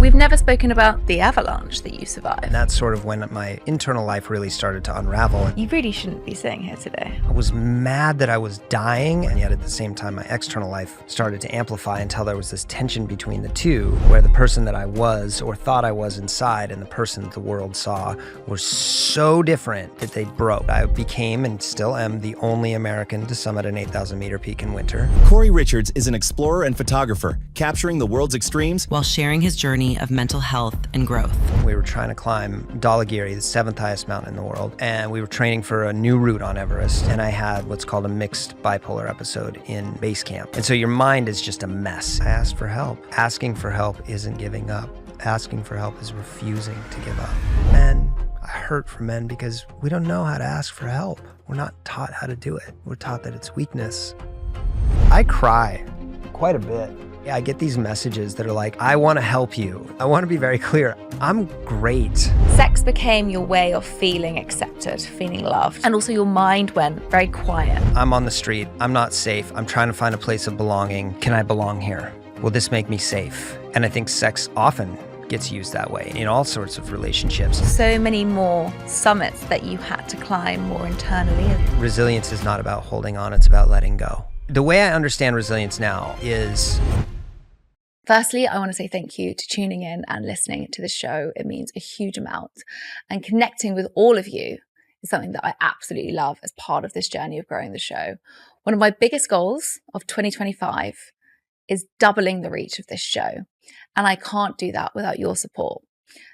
We've never spoken about the avalanche that you survived. And that's sort of when my internal life really started to unravel. You really shouldn't be sitting here today. I was mad that I was dying, and yet at the same time, my external life started to amplify until there was this tension between the two, where the person that I was or thought I was inside and the person that the world saw were so different that they broke. I became, and still am, the only American to summit an 8,000-meter peak in winter. Cory Richards is an explorer and photographer, capturing the world's extremes while sharing his journey of mental health and growth. We were trying to climb Dhaulagiri, the 7th highest mountain in the world, and we were training for a new route on Everest, and I had what's called a mixed bipolar episode in base camp. And so your mind is just a mess. I asked for help. Asking for help isn't giving up. Asking for help is refusing to give up. Men, I hurt for men because we don't know how to ask for help. We're not taught how to do it. We're taught that it's weakness. I cry quite a bit. I get these messages that are like, I want to help you. I want to be very clear. I'm great. Sex became your way of feeling accepted, feeling loved. And also your mind went very quiet. I'm on the street. I'm not safe. I'm trying to find a place of belonging. Can I belong here? Will this make me safe? And I think sex often gets used that way in all sorts of relationships. So many more summits that you had to climb more internally. Resilience is not about holding on. It's about letting go. The way I understand resilience now is... Firstly, I want to say thank you to tuning in and listening to the show. It means a huge amount. And connecting with all of you is something that I absolutely love as part of this journey of growing the show. One of my biggest goals of 2025 is doubling the reach of this show. And I can't do that without your support.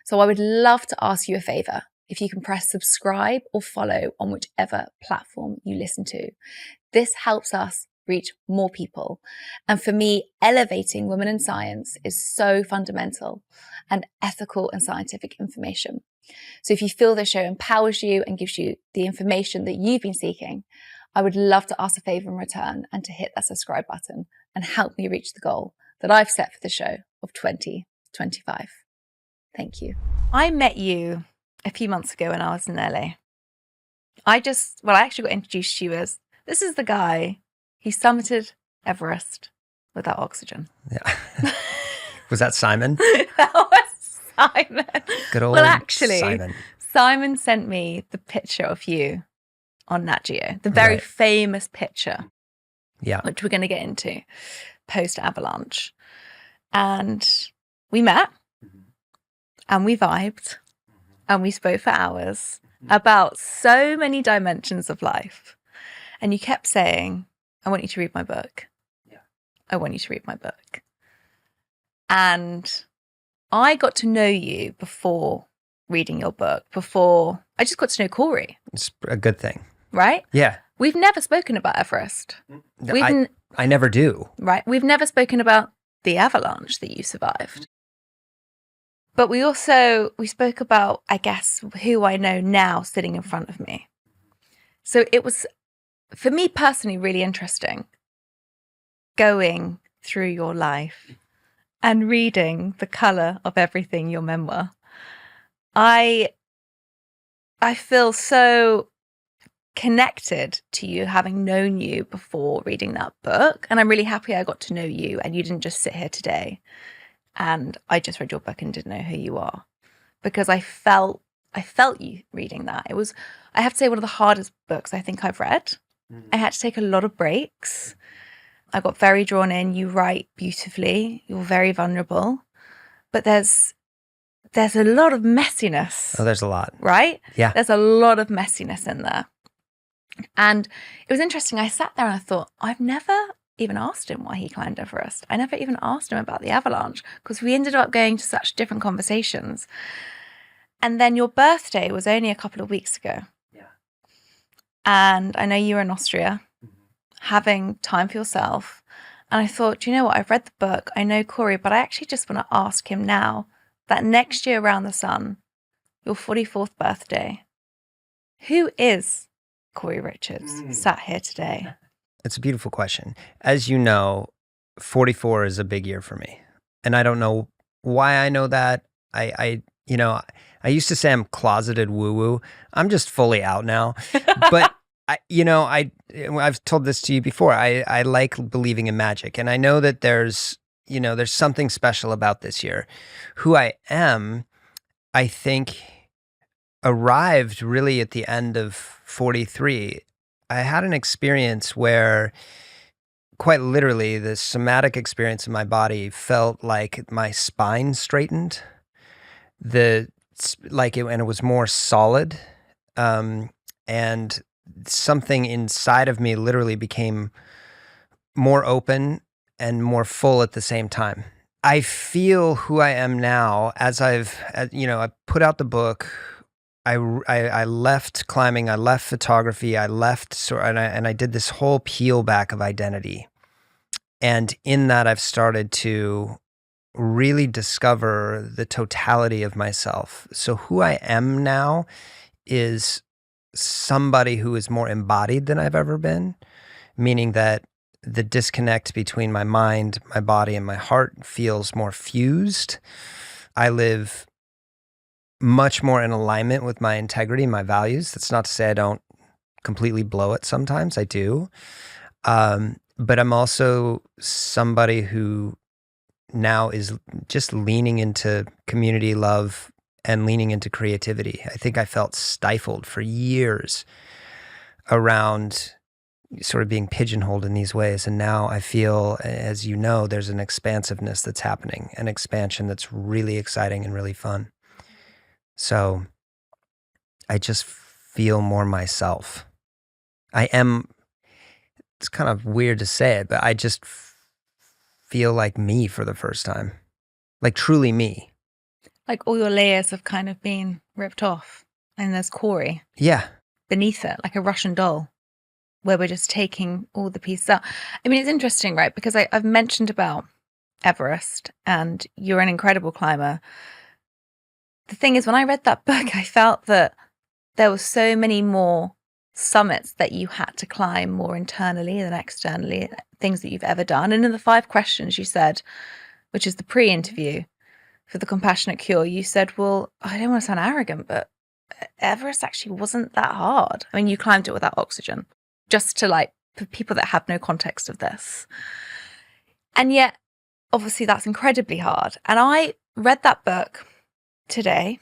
So I would love to ask you a favor. If you can press subscribe or follow on whichever platform you listen to. This helps us reach more people. And for me, elevating women in science is so fundamental and ethical and scientific information. So if you feel the show empowers you and gives you the information that you've been seeking, I would love to ask a favor in return and to hit that subscribe button and help me reach the goal that I've set for the show of 2025. Thank you. I met you a few months ago when I was in LA. I actually got introduced to you as, this is the guy. He summited Everest without oxygen. Yeah. Was that Simon? That was Simon. Good old Simon. Simon sent me the picture of you on Nat Geo, the very famous picture, which we're going to get into post-Avalanche. And we met, and we vibed, and we spoke for hours about so many dimensions of life. And you kept saying, I want you to read my book. Yeah. I want you to read my book. And I got to know you before reading your book, before I just got to know Cory. It's a good thing. Right? Yeah. We've never spoken about Everest. I never do. Right. We've never spoken about the avalanche that you survived. But we spoke about, I guess, who I know now sitting in front of me. So it was, for me personally, really interesting going through your life and reading The Colour of Everything, your memoir. I feel so connected to you, having known you before reading that book. And I'm really happy I got to know you and you didn't just sit here today and I just read your book and didn't know who you are, because I felt you reading that. It was, I have to say, one of the hardest books I think I've read. I had to take a lot of breaks. I got very drawn in. You write beautifully. You're very vulnerable. But there's a lot of messiness. Oh, there's a lot. Right? Yeah. There's a lot of messiness in there. And it was interesting. I sat there and I thought, I've never even asked him why he climbed Everest. I never even asked him about the avalanche, because we ended up going to such different conversations. And then your birthday was only a couple of weeks ago. And I know you were in Austria, having time for yourself. And I thought, do you know what? I've read the book. I know Cory, but I actually just want to ask him now that next year around the sun, your 44th birthday, who is Cory Richards sat here today? It's a beautiful question. As you know, 44 is a big year for me. And I don't know why I know that. I used to say I'm closeted woo-woo. I'm just fully out now. But I've told this to you before. I like believing in magic. And I know that there's there's something special about this year. Who I am, I think, arrived really at the end of 43. I had an experience where, quite literally, the somatic experience in my body felt like my spine straightened. And it was more solid. And something inside of me literally became more open and more full at the same time. I feel who I am now as I put out the book. I left climbing, I left photography, and I did this whole peel back of identity. And in that, I've started to really discover the totality of myself. So who I am now is somebody who is more embodied than I've ever been, meaning that the disconnect between my mind, my body, and my heart feels more fused. I live much more in alignment with my integrity, my values. That's not to say I don't completely blow it sometimes. I do. But I'm also somebody who now is just leaning into community love and leaning into creativity. I think I felt stifled for years around sort of being pigeonholed in these ways. And now I feel, as you know, there's an expansiveness that's happening, an expansion that's really exciting and really fun. So I just feel more myself. It's kind of weird to say it, but I just feel like me for the first time, like truly me. Like all your layers have kind of been ripped off, and there's Cory. Yeah. Beneath it, like a Russian doll, where we're just taking all the pieces out. I mean, it's interesting, right? Because I've mentioned about Everest, and you're an incredible climber. The thing is, when I read that book, I felt that there were so many more summits that you had to climb more internally than externally, things that you've ever done. And in the 5 questions you said, which is the pre-interview for the Compassionate Cure, you said, well, I don't want to sound arrogant, but Everest actually wasn't that hard. I mean, you climbed it without oxygen, just to for people that have no context of this. And yet, obviously, that's incredibly hard. And I read that book today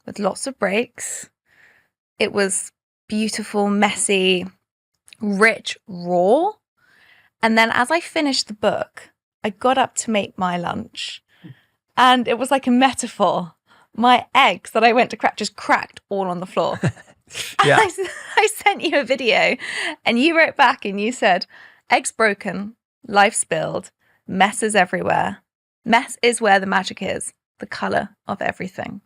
with lots of breaks. It was beautiful, messy, rich, raw. And then as I finished the book, I got up to make my lunch, and it was like a metaphor. My eggs that I went to crack just cracked all on the floor. Yeah. I sent you a video, and you wrote back and you said, eggs broken, life spilled, mess is everywhere. Mess is where the magic is, the color of everything.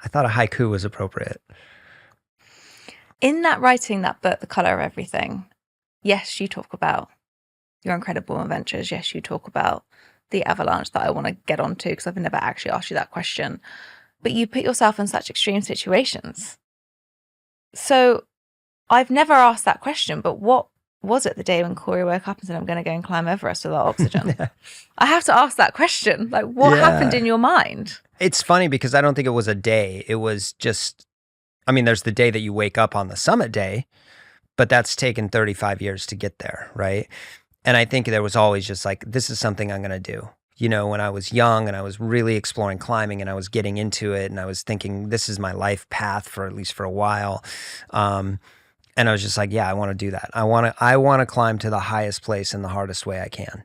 I thought a haiku was appropriate. In that writing that book, The Color of Everything, yes, you talk about your incredible adventures. Yes, you talk about the avalanche that I want to get onto, because I've never actually asked you that question. But you put yourself in such extreme situations. So I've never asked that question, but what was it the day when Cory woke up and said, I'm going to go and climb Everest without oxygen? I have to ask that question. Like, what happened in your mind? It's funny because I don't think it was a day. It was just, there's the day that you wake up on the summit day, but that's taken 35 years to get there, right? And I think there was always just like, this is something I'm going to do. When I was young and I was really exploring climbing and I was getting into it and I was thinking this is my life path for at least for a while. And I was just like, yeah, I want to do that. I want to climb to the highest place in the hardest way I can.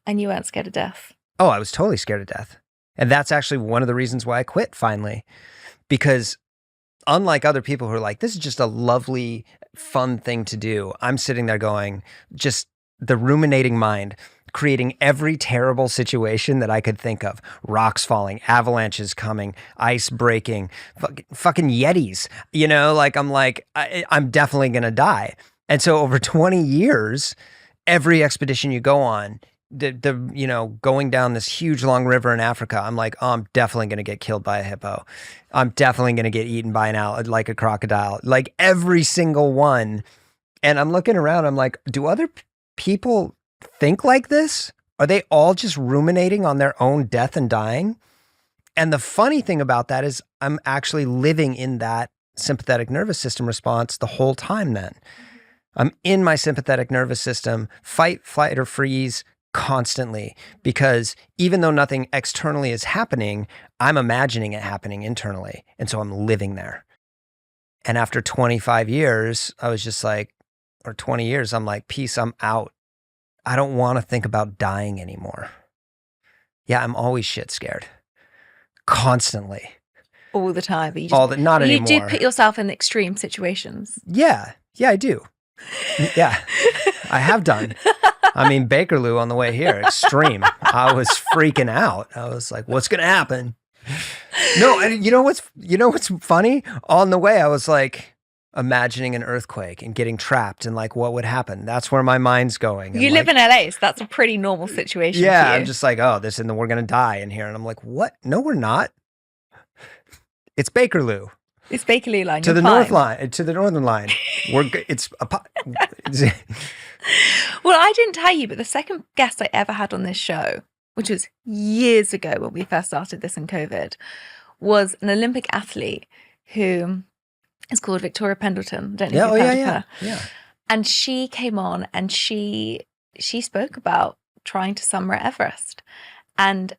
And you weren't scared of death? Oh, I was totally scared of death. And that's actually one of the reasons why I quit finally. Because unlike other people who are like, this is just a lovely, fun thing to do, I'm sitting there going, just the ruminating mind, creating every terrible situation that I could think of. Rocks falling, avalanches coming, ice breaking, fucking Yetis. I'm definitely going to die. And so over 20 years, every expedition you go on, going down this huge long river in Africa, I'm like, oh, I'm definitely going to get killed by a hippo. I'm definitely going to get eaten by like a crocodile, like every single one. And I'm looking around, I'm like, do other people think like this? Are they all just ruminating on their own death and dying? And the funny thing about that is I'm actually living in that sympathetic nervous system response the whole time then. I'm in my sympathetic nervous system, fight, flight, or freeze, constantly, because even though nothing externally is happening, I'm imagining it happening internally. And so I'm living there. And after 25 years, I was just like, or 20 years, I'm like, peace, I'm out. I don't want to think about dying anymore. Yeah, I'm always shit scared. Constantly. All the time. But Not you anymore. do put yourself in extreme situations. Yeah, I do. Yeah, I have done. I mean, Bakerloo on the way here, extreme. I was freaking out. I was like, what's going to happen? No, and you know what's funny? On the way, I was like imagining an earthquake and getting trapped and like what would happen. That's where my mind's going. You live in LA, so that's a pretty normal situation. Yeah, for you. I'm just like, oh, we're going to die in here. And I'm like, what? No, we're not. It's Bakerloo. It's Bakerloo line. To the northern line. Well, I didn't tell you, but the second guest I ever had on this show, which was years ago when we first started this in COVID, was an Olympic athlete who is called Victoria Pendleton. I don't know if you've heard of her. Yeah. And she came on and she spoke about trying to summit Everest. And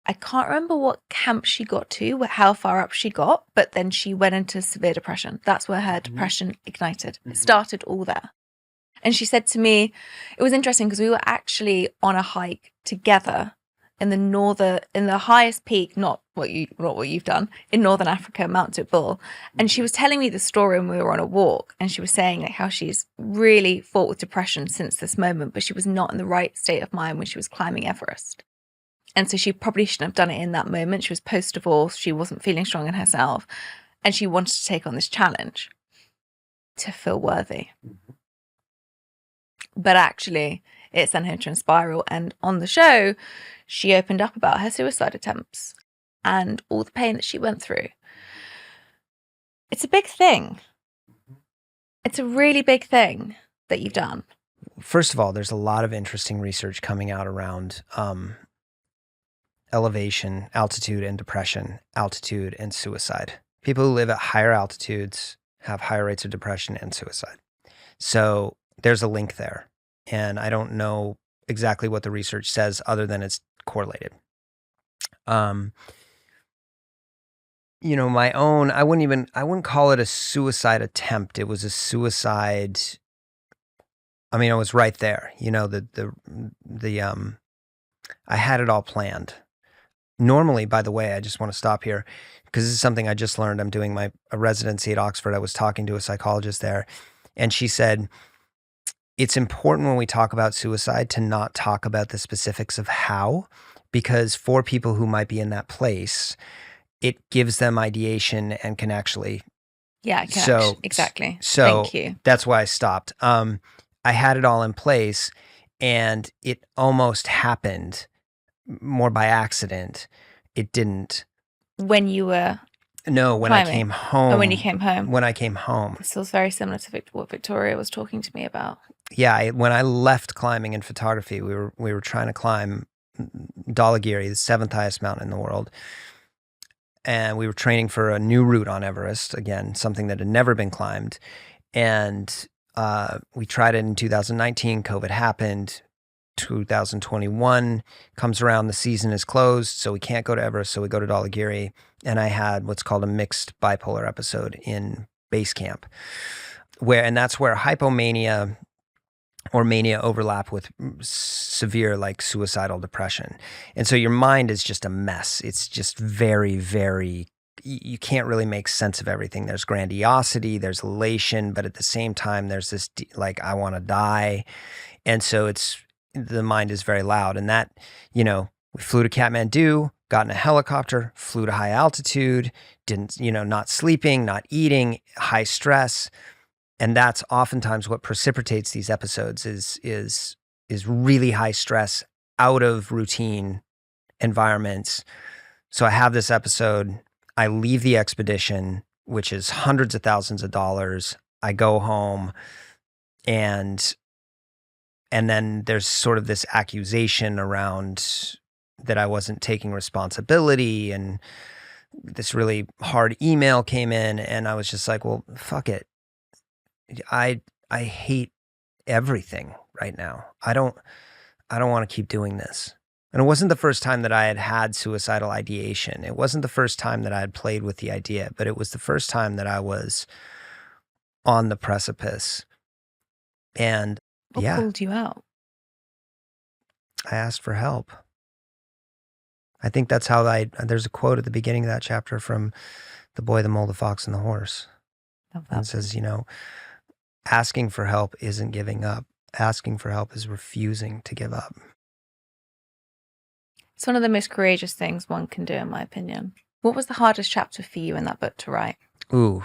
I can't remember what camp she got to, how far up she got, but then she went into severe depression. That's where her depression ignited. It started all there. And she said to me, it was interesting because we were actually on a hike together in the highest peak, not what you've done, in Northern Africa, Mount Tupul. And she was telling me the story when we were on a walk, and she was saying like how she's really fought with depression since this moment, but she was not in the right state of mind when she was climbing Everest. And so she probably shouldn't have done it in that moment. She was post-divorce. She wasn't feeling strong in herself. And she wanted to take on this challenge to feel worthy. But actually, it sent her into a spiral. And on the show, she opened up about her suicide attempts and all the pain that she went through. It's a big thing. It's a really big thing that you've done. First of all, there's a lot of interesting research coming out around elevation, altitude and depression, altitude and suicide. People who live at higher altitudes have higher rates of depression and suicide. So there's a link there. And I don't know exactly what the research says other than it's correlated. My own, I wouldn't call it a suicide attempt. It was a suicide. I mean, I was right there, I had it all planned. Normally, by the way, I just want to stop here because this is something I just learned. I'm doing a residency at Oxford. I was talking to a psychologist there, and she said, it's important when we talk about suicide to not talk about the specifics of how, because for people who might be in that place, it gives them ideation and can actually. Yeah, exactly. So thank you. That's why I stopped. I had it all in place, and it almost happened more by accident. It didn't. When you were No, when climbing. I came home. Oh, when you came home. When I came home. This feels very similar to what Victoria was talking to me about. Yeah, when I left climbing in photography, we were trying to climb Dhaulagiri, the 7th highest mountain in the world. And we were training for a new route on Everest, again, something that had never been climbed. And we tried it in 2019, COVID happened. 2021 comes around, the season is closed, so we can't go to Everest, so we go to Dhaulagiri. And I had what's called a mixed bipolar episode in base camp, and that's where hypomania or mania overlap with severe like suicidal depression. And so your mind is just a mess. It's just very, very, you can't really make sense of everything. There's grandiosity, there's elation, but at the same time, there's this like, I want to die. And so the mind is very loud. And that, we flew to Kathmandu, got in a helicopter, flew to high altitude, didn't, not sleeping, not eating, high stress. And that's oftentimes what precipitates these episodes is really high stress, out of routine environments. So I have this episode, I leave the expedition, which is hundreds of thousands of dollars. I go home, and then there's sort of this accusation around that I wasn't taking responsibility, and this really hard email came in, and I was just like, well, fuck it. I hate everything right now. I don't want to keep doing this. And it wasn't the first time that I had had suicidal ideation. It wasn't the first time that I had played with the idea, but it was the first time that I was on the precipice. And What pulled you out? I asked for help. I think that's how there's a quote at the beginning of that chapter from The Boy, the Mole, the Fox, and the Horse. And it says, asking for help isn't giving up. Asking for help is refusing to give up. It's one of the most courageous things one can do, in my opinion. What was the hardest chapter for you in that book to write? Ooh,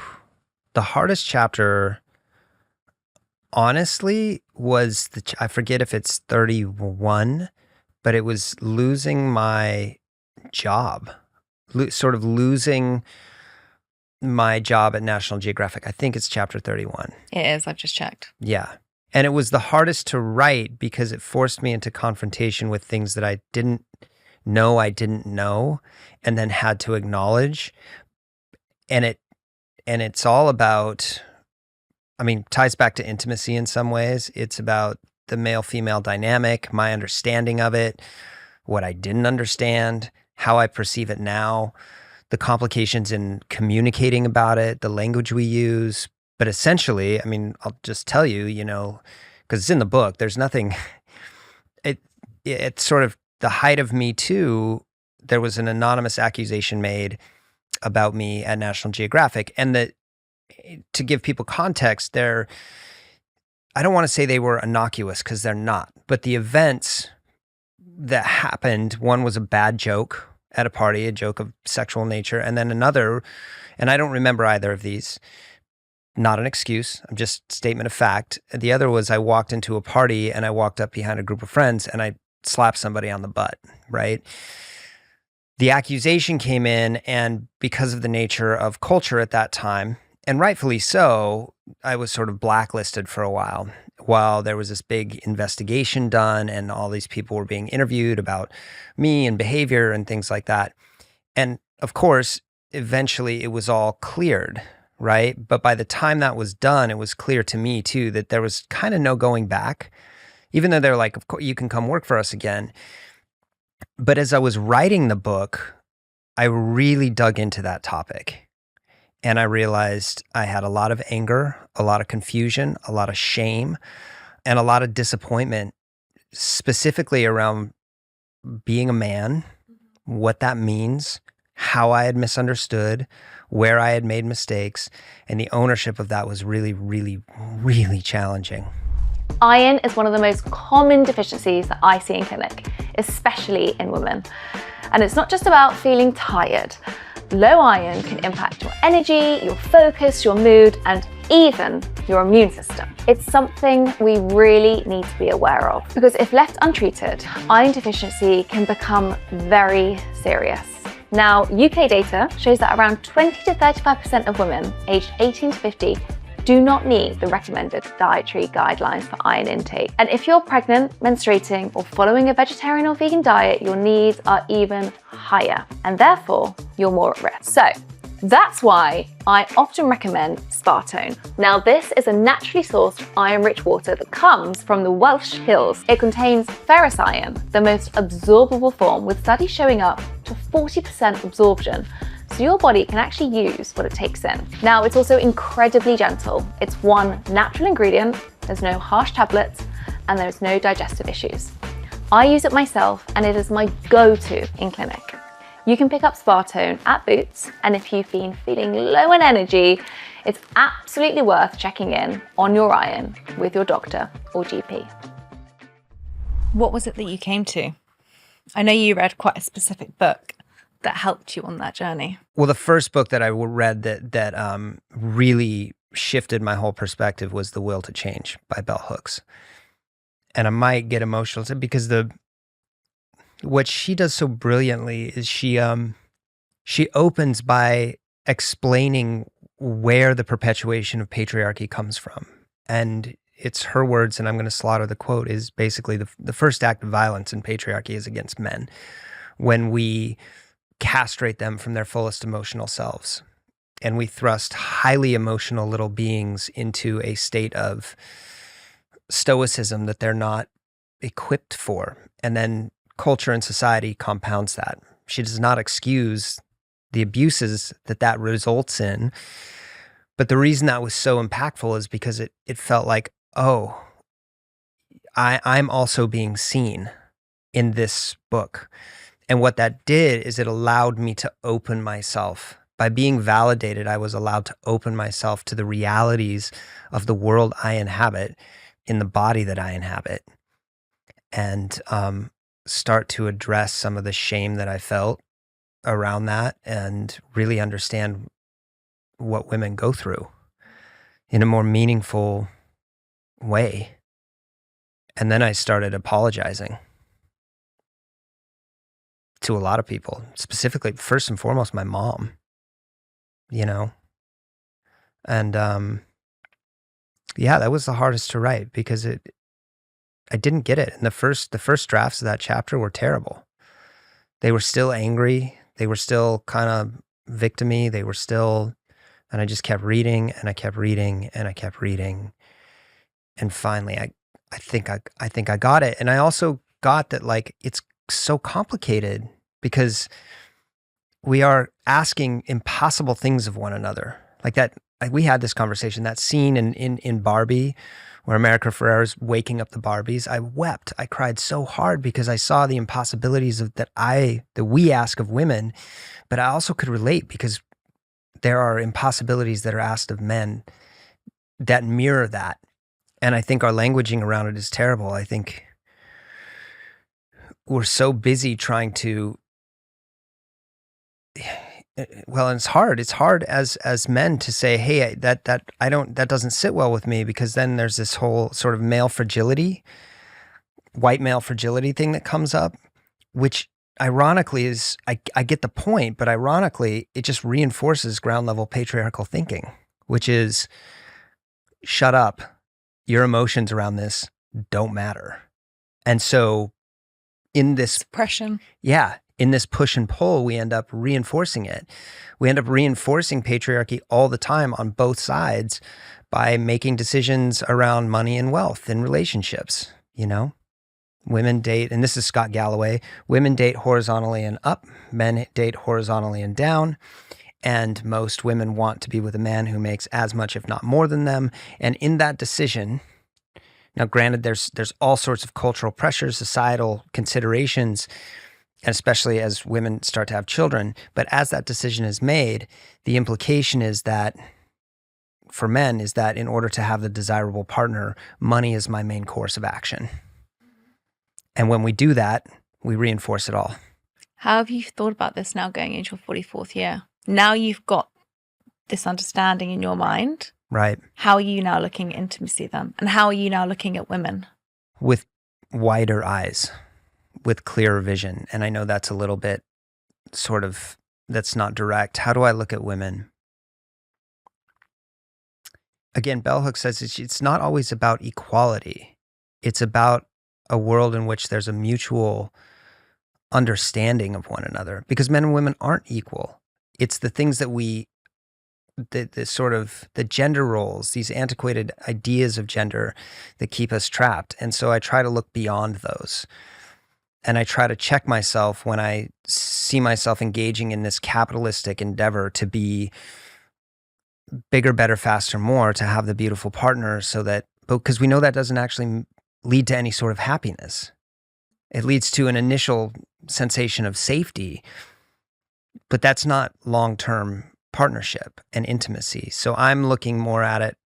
the hardest chapter, honestly, was I forget if it's 31, but it was losing my job, sort of losing my job at National Geographic. I think it's chapter 31. It is, I've just checked. Yeah. And it was the hardest to write because it forced me into confrontation with things that I didn't know, and then had to acknowledge. And it's all about, ties back to intimacy in some ways. It's about the male-female dynamic, my understanding of it, what I didn't understand, how I perceive it now, the complications in communicating about it, the language we use. But essentially, I'll just tell you, because it's in the book, there's nothing, it's sort of the height of Me Too. There was an anonymous accusation made about me at National Geographic. And to give people context, I don't want to say they were innocuous because they're not, but the events that happened, one was a bad joke at a party, a joke of sexual nature, and then another, and I don't remember either of these, not an excuse, I'm just statement of fact. The other was I walked into a party and I walked up behind a group of friends and I slapped somebody on the butt, right? The accusation came in, and because of the nature of culture at that time, and rightfully so, I was sort of blacklisted for a while there was this big investigation done and all these people were being interviewed about me and behavior and things like that. And of course, eventually it was all cleared, right? But by the time that was done, it was clear to me too that there was kind of no going back, even though they're like, of course, you can come work for us again. But as I was writing the book, I really dug into that topic. And I realized I had a lot of anger, a lot of confusion, a lot of shame, and a lot of disappointment, specifically around being a man, what that means, how I had misunderstood, where I had made mistakes, and the ownership of that was really, really, really challenging. Iron is one of the most common deficiencies that I see in clinic, especially in women. And it's not just about feeling tired. Low iron can impact your energy, your focus, your mood, and even your immune system. It's something we really need to be aware of, because if left untreated, iron deficiency can become very serious. Now, UK data shows that around 20 to 35% of women aged 18 to 50 do not meet the recommended dietary guidelines for iron intake. And if you're pregnant, menstruating, or following a vegetarian or vegan diet, your needs are even higher, and therefore you're more at risk. So that's why I often recommend Spartone. Now, this is a naturally sourced iron-rich water that comes from the Welsh Hills. It contains ferrous iron, the most absorbable form, with studies showing up to 40% absorption. So your body can actually use what it takes in. Now, it's also incredibly gentle. It's one natural ingredient, there's no harsh tablets, and there's no digestive issues. I use it myself, and it is my go-to in clinic. You can pick up Spartone at Boots, and if you've been feeling low on energy, it's absolutely worth checking in on your iron with your doctor or GP. What was it that you came to? I know you read quite a specific book that helped you on that journey. Well, the first book that I read that really shifted my whole perspective was The Will to Change by Bell Hooks. And I might get emotional because what she does so brilliantly is she opens by explaining where the perpetuation of patriarchy comes from. And it's her words, and I'm going to slaughter the quote, is basically the first act of violence in patriarchy is against men. When we castrate them from their fullest emotional selves, and we thrust highly emotional little beings into a state of stoicism that they're not equipped for. And then culture and society compounds that. She does not excuse the abuses that results in. But the reason that was so impactful is because it felt like, oh, I'm also being seen in this book. And what that did is it allowed me to open myself. By being validated, I was allowed to open myself to the realities of the world I inhabit in the body that I inhabit, and start to address some of the shame that I felt around that, and really understand what women go through in a more meaningful way. And then I started apologizing to a lot of people, specifically, first and foremost, my mom, and yeah, that was the hardest to write because I didn't get it. And the first drafts of that chapter were terrible. They were still angry. They were still kind of victim-y. They were still, and I just kept reading and I kept reading and I kept reading. And finally, I think I got it. And I also got that, like, it's so complicated because we are asking impossible things of one another. Like that, like we had this conversation, that scene in Barbie where America Ferrera's waking up the Barbies. I wept. I cried so hard because I saw the impossibilities that we ask of women, but I also could relate because there are impossibilities that are asked of men that mirror that. And I think our languaging around it is terrible. I think we're so busy trying to, well, and it's hard. It's hard as men to say, hey, that doesn't sit well with me, because then there's this whole sort of male fragility, white male fragility thing that comes up, which ironically is, I get the point, but ironically, it just reinforces ground level patriarchal thinking, which is, shut up. Your emotions around this don't matter. And so in this suppression, in this push and pull, we end up reinforcing it. We end up reinforcing patriarchy all the time on both sides by making decisions around money and wealth and relationships. Women date, and this is Scott Galloway, women date horizontally and up, men date horizontally and down. And most women want to be with a man who makes as much, if not more than them. And in that decision, now granted, there's all sorts of cultural pressures, societal considerations, and especially as women start to have children. But as that decision is made, the implication is that, for men, is that in order to have the desirable partner, money is my main course of action. And when we do that, we reinforce it all. How have you thought about this now going into your 44th year? Now you've got this understanding in your mind. Right. How are you now looking at intimacy then? And how are you now looking at women? With wider eyes, with clearer vision. And I know that's a little bit sort of, that's not direct. How do I look at women? Again, Bell Hooks says it's not always about equality. It's about a world in which there's a mutual understanding of one another, because men and women aren't equal. It's the things that the sort of the gender roles, these antiquated ideas of gender that keep us trapped. And so I try to look beyond those. And I try to check myself when I see myself engaging in this capitalistic endeavor to be bigger, better, faster, more, to have the beautiful partner, so that, because we know that doesn't actually lead to any sort of happiness. It leads to an initial sensation of safety, but that's not long-term partnership and intimacy. So I'm looking more at it.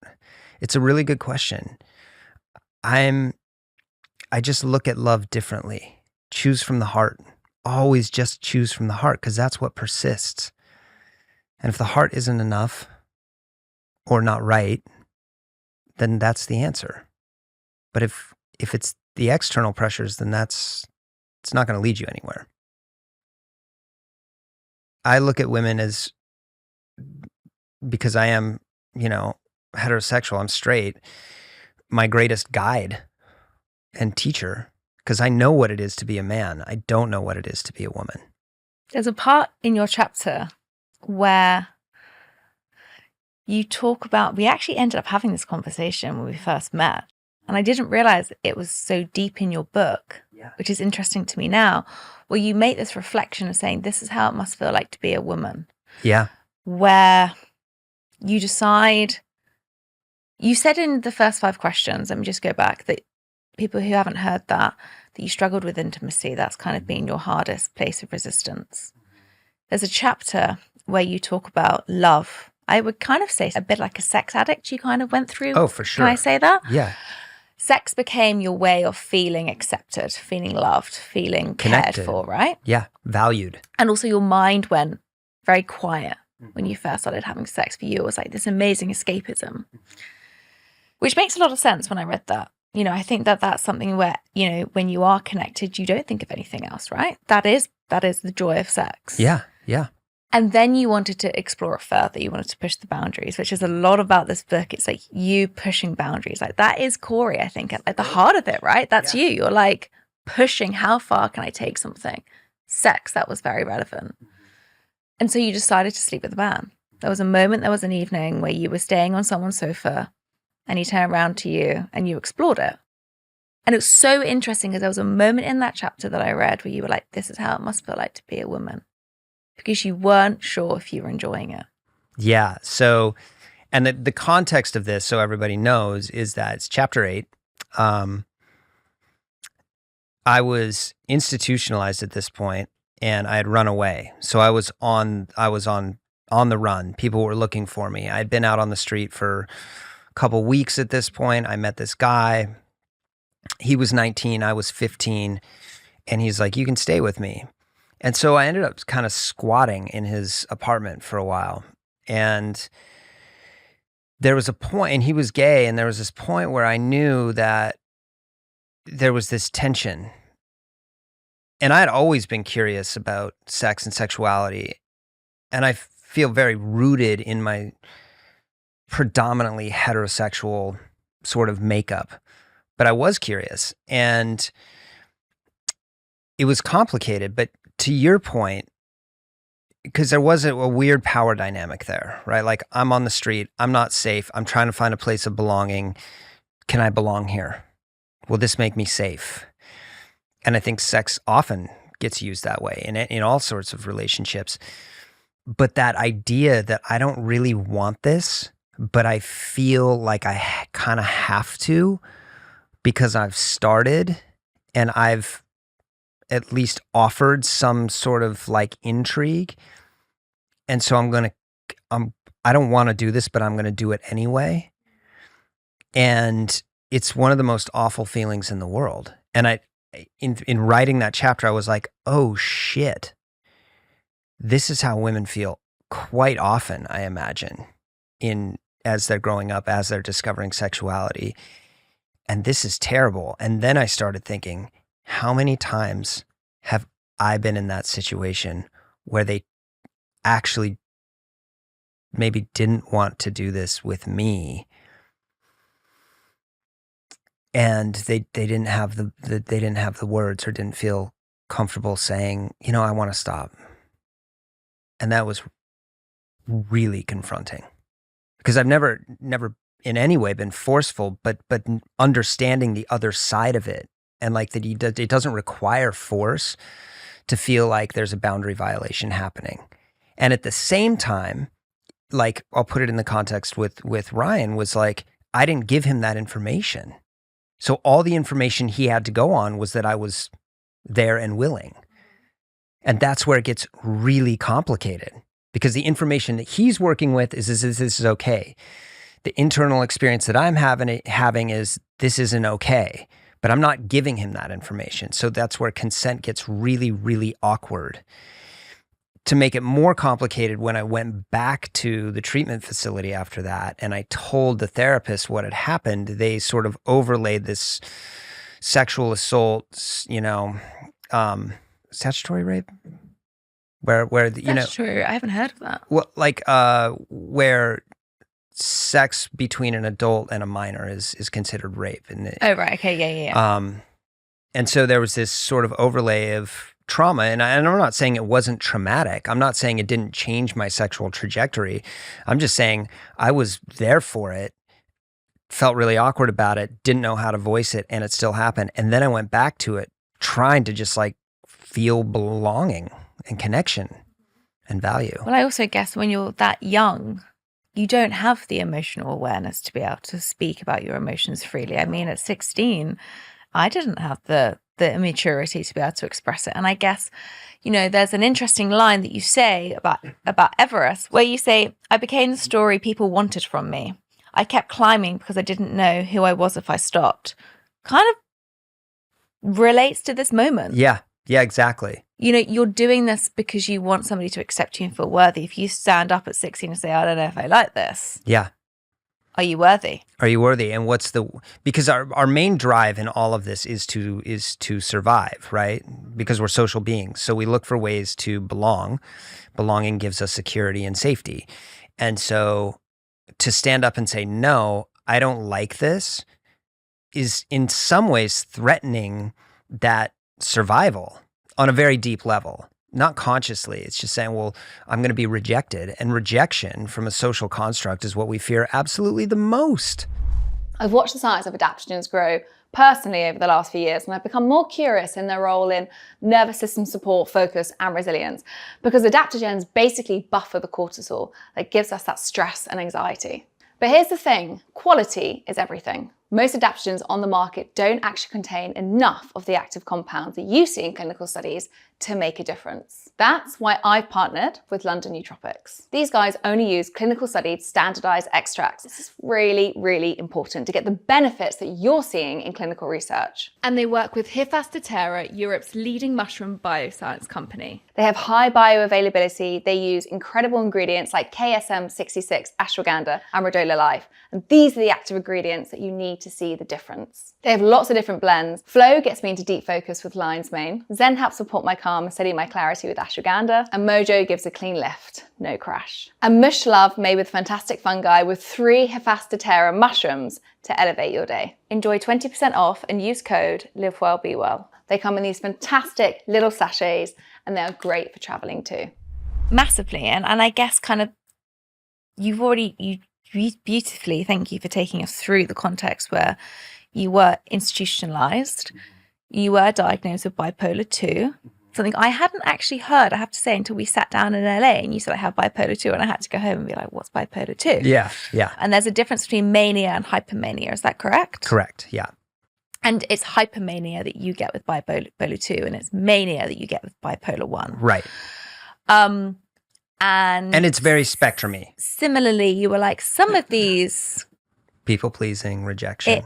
It's a really good question. I just look at love differently. Choose from the heart. Always just choose from the heart, because that's what persists. And if the heart isn't enough or not right, then that's the answer. But if it's the external pressures, then it's not going to lead you anywhere. I look at women as, because I am, heterosexual, I'm straight, my greatest guide and teacher, because I know what it is to be a man. I don't know what it is to be a woman. There's a part in your chapter where you talk about, we actually ended up having this conversation when we first met, And I didn't realize it was so deep in your book, which is interesting to me now, where you make this reflection of saying, this is how it must feel like to be a woman. Yeah. Where you decide, you said in the first 5 questions, let me just go back, that people who haven't heard that you struggled with intimacy, that's kind of been your hardest place of resistance. There's a chapter where you talk about love. I would kind of say a bit like a sex addict you kind of went through. Oh, for sure. Can I say that? Yeah. Sex became your way of feeling accepted, feeling loved, feeling Connected. cared for, right? Yeah. Valued. And also your mind went very quiet when you first started having sex. For you, it was like this amazing escapism, which makes a lot of sense when I read that. You know, I think that that's something where, you know, when you are connected, you don't think of anything else, right? That is the joy of sex. Yeah. Yeah. And then you wanted to explore it further. You wanted to push the boundaries, which is a lot about this book. It's like you pushing boundaries. Like that is Cory, I think, at the heart of it, right? That's you. You're like pushing, how far can I take something? Sex, that was very relevant. And so you decided to sleep with a man. There was a moment, there was an evening where you were staying on someone's sofa and he turned around to you and you explored it. And it was so interesting because there was a moment in that chapter that I read where you were like, this is how it must feel like to be a woman. Because you weren't sure if you were enjoying it. Yeah. So, and the context of this, so everybody knows, is that it's chapter 8. I was institutionalized at this point, and I had run away. So I was on the run. People were looking for me. I'd been out on the street for a couple weeks at this point. I met this guy. He was 19, I was 15, and he's like, "You can stay with me." And so I ended up kind of squatting in his apartment for a while. And there was a point, and he was gay, and there was this point where I knew that there was this tension. And I had always been curious about sex and sexuality. And I feel very rooted in my predominantly heterosexual sort of makeup. But I was curious, and it was complicated. But to your point, because there was a weird power dynamic there, right? Like, I'm on the street, I'm not safe, I'm trying to find a place of belonging. Can I belong here? Will this make me safe? And I think sex often gets used that way in all sorts of relationships. But that idea that I don't really want this, but I feel like I kind of have to because I've started and I've at least offered some sort of like intrigue. And so I don't want to do this, but I'm going to do it anyway. And it's one of the most awful feelings in the world. And in writing that chapter, I was like, oh shit, this is how women feel quite often, I imagine, as they're growing up, as they're discovering sexuality. And this is terrible. And then I started thinking, how many times have I been in that situation where they actually maybe didn't want to do this with me, and they didn't have the words or didn't feel comfortable saying, you know, I want to stop. And that was really confronting because I've never in any way been forceful, but understanding the other side of it. And like that it doesn't require force to feel like there's a boundary violation happening. And at the same time, like, I'll put it in the context with Ryan, was like, I didn't give him that information. So all the information he had to go on was that I was there and willing. And that's where it gets really complicated because the information that he's working with is this is okay. The internal experience that I'm having is this isn't okay. But I'm not giving him that information. So that's where consent gets really, really awkward. To make it more complicated, when I went back to the treatment facility after that and I told the therapist what had happened, they sort of overlaid this sexual assault, you know, statutory rape? Where Statutory, I haven't heard of that. Well, like where sex between an adult and a minor is considered rape. Oh, right. Okay. Yeah. And so there was this sort of overlay of trauma. And I'm not saying it wasn't traumatic. I'm not saying it didn't change my sexual trajectory. I'm just saying I was there for it felt really awkward about it, didn't know how to voice it, and it still happened. And then I went back to it, trying to just like feel belonging and connection and value. Well, I also guess when you're that young, you don't have the emotional awareness to be able to speak about your emotions freely. I mean, at 16, I didn't have the immaturity to be able to express it. And I guess, you know, there's an interesting line that you say about Everest, where you say, I became the story people wanted from me. I kept climbing because I didn't know who I was if I stopped. Kind of relates to this moment. Yeah, exactly. You know, you're doing this because you want somebody to accept you and feel worthy. If you stand up at 16 and say, I don't know if I like this. Yeah. Are you worthy? Are you worthy? And because our main drive in all of this is to survive, right? Because we're social beings. So we look for ways to belong. Belonging gives us security and safety. And so to stand up and say, no, I don't like this, is in some ways threatening that survival on a very deep level. Not consciously. It's just saying, well, I'm going to be rejected. And rejection from a social construct is what we fear absolutely the most. I've watched the science of adaptogens grow personally over the last few years, and I've become more curious in their role in nervous system support, focus, and resilience, because adaptogens basically buffer the cortisol that gives us that stress and anxiety. But here's the thing, quality is everything. Most adaptogens on the market don't actually contain enough of the active compounds that you see in clinical studies to make a difference. That's why I've partnered with London Nootropics. These guys only use clinical studied standardized extracts. This is really, really important to get the benefits that you're seeing in clinical research. And they work with Hephaestus, Europe's leading mushroom bioscience company. They have high bioavailability. They use incredible ingredients like KSM66, ashwagandha, and rhodiola life. And these are the active ingredients that you need to see the difference. They have lots of different blends. Flow gets me into deep focus with lion's mane. Zen helps support my calm and steady my clarity with ashwagandha. And Mojo gives a clean lift, no crash. And Mush Love made with fantastic fungi with 3 Hephaestus mushrooms to elevate your day. Enjoy 20% off and use code LiveWellBeWell. They come in these fantastic little sachets and they're great for traveling too. Massively. And I guess kind of you beautifully, thank you for taking us through the context where you were institutionalized, you were diagnosed with bipolar 2, something I hadn't actually heard, I have to say, until we sat down in LA and you said I have bipolar 2 and I had to go home and be like, what's bipolar 2? Yeah. And there's a difference between mania and hypermania, is that correct? Correct, yeah. And it's hypermania that you get with bipolar 2 and it's mania that you get with bipolar 1. Right. And it's very spectrumy. Similarly, you were like, some of these... People-pleasing, rejection.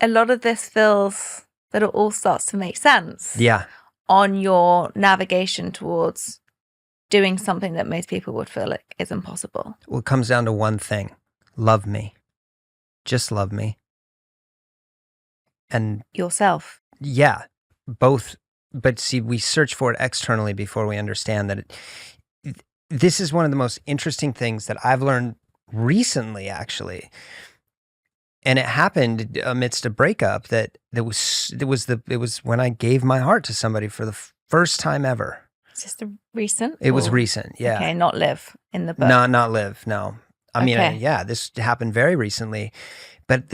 A lot of this feels that it all starts to make sense. Yeah. On your navigation towards doing something that most people would feel like is impossible. Well, it comes down to one thing. Love me. Just love me. And yourself. Yeah, both. But see, we search for it externally before we understand that this is one of the most interesting things that I've learned recently, actually. And it happened amidst a breakup it was when I gave my heart to somebody for the first time ever. Is this the recent? It was recent, yeah. Okay, not Live in the book. Not Live, no. I mean, this happened very recently. But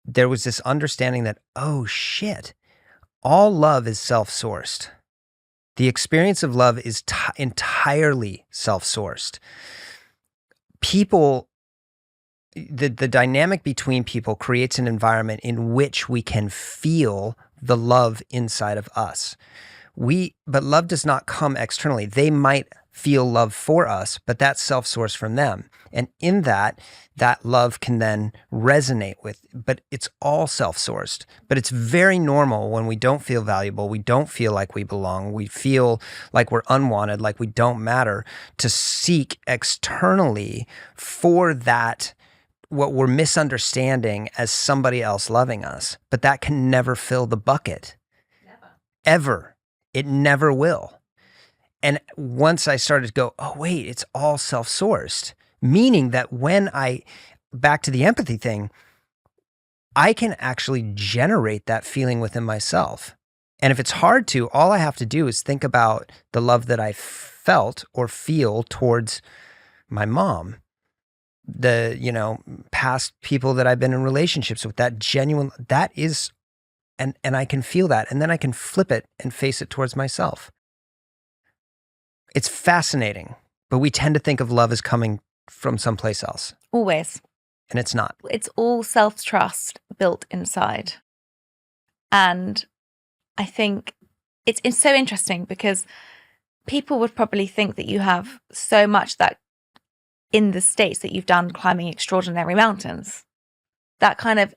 there was this understanding that, oh shit, all love is self-sourced. The experience of love is entirely self-sourced. People, the dynamic between people creates an environment in which we can feel the love inside of us. But love does not come externally. They might feel love for us, but that's self-sourced from them. And in that love can then resonate with, but it's all self-sourced. But it's very normal when we don't feel valuable, we don't feel like we belong, we feel like we're unwanted, like we don't matter, to seek externally for that, what we're misunderstanding as somebody else loving us. But that can never fill the bucket. Never. Ever. It never will. And once I started to go, oh, wait, it's all self-sourced, meaning that back to the empathy thing, I can actually generate that feeling within myself. And if it's hard to, all I have to do is think about the love that I felt or feel towards my mom. past people that I've been in relationships with, that is, and I can feel that. And then I can flip it and face it towards myself. It's fascinating, but we tend to think of love as coming from someplace else. Always. And it's not. It's all self-trust built inside. And I think it's so interesting because people would probably think that you have so much that in the States that you've done climbing extraordinary mountains. That kind of,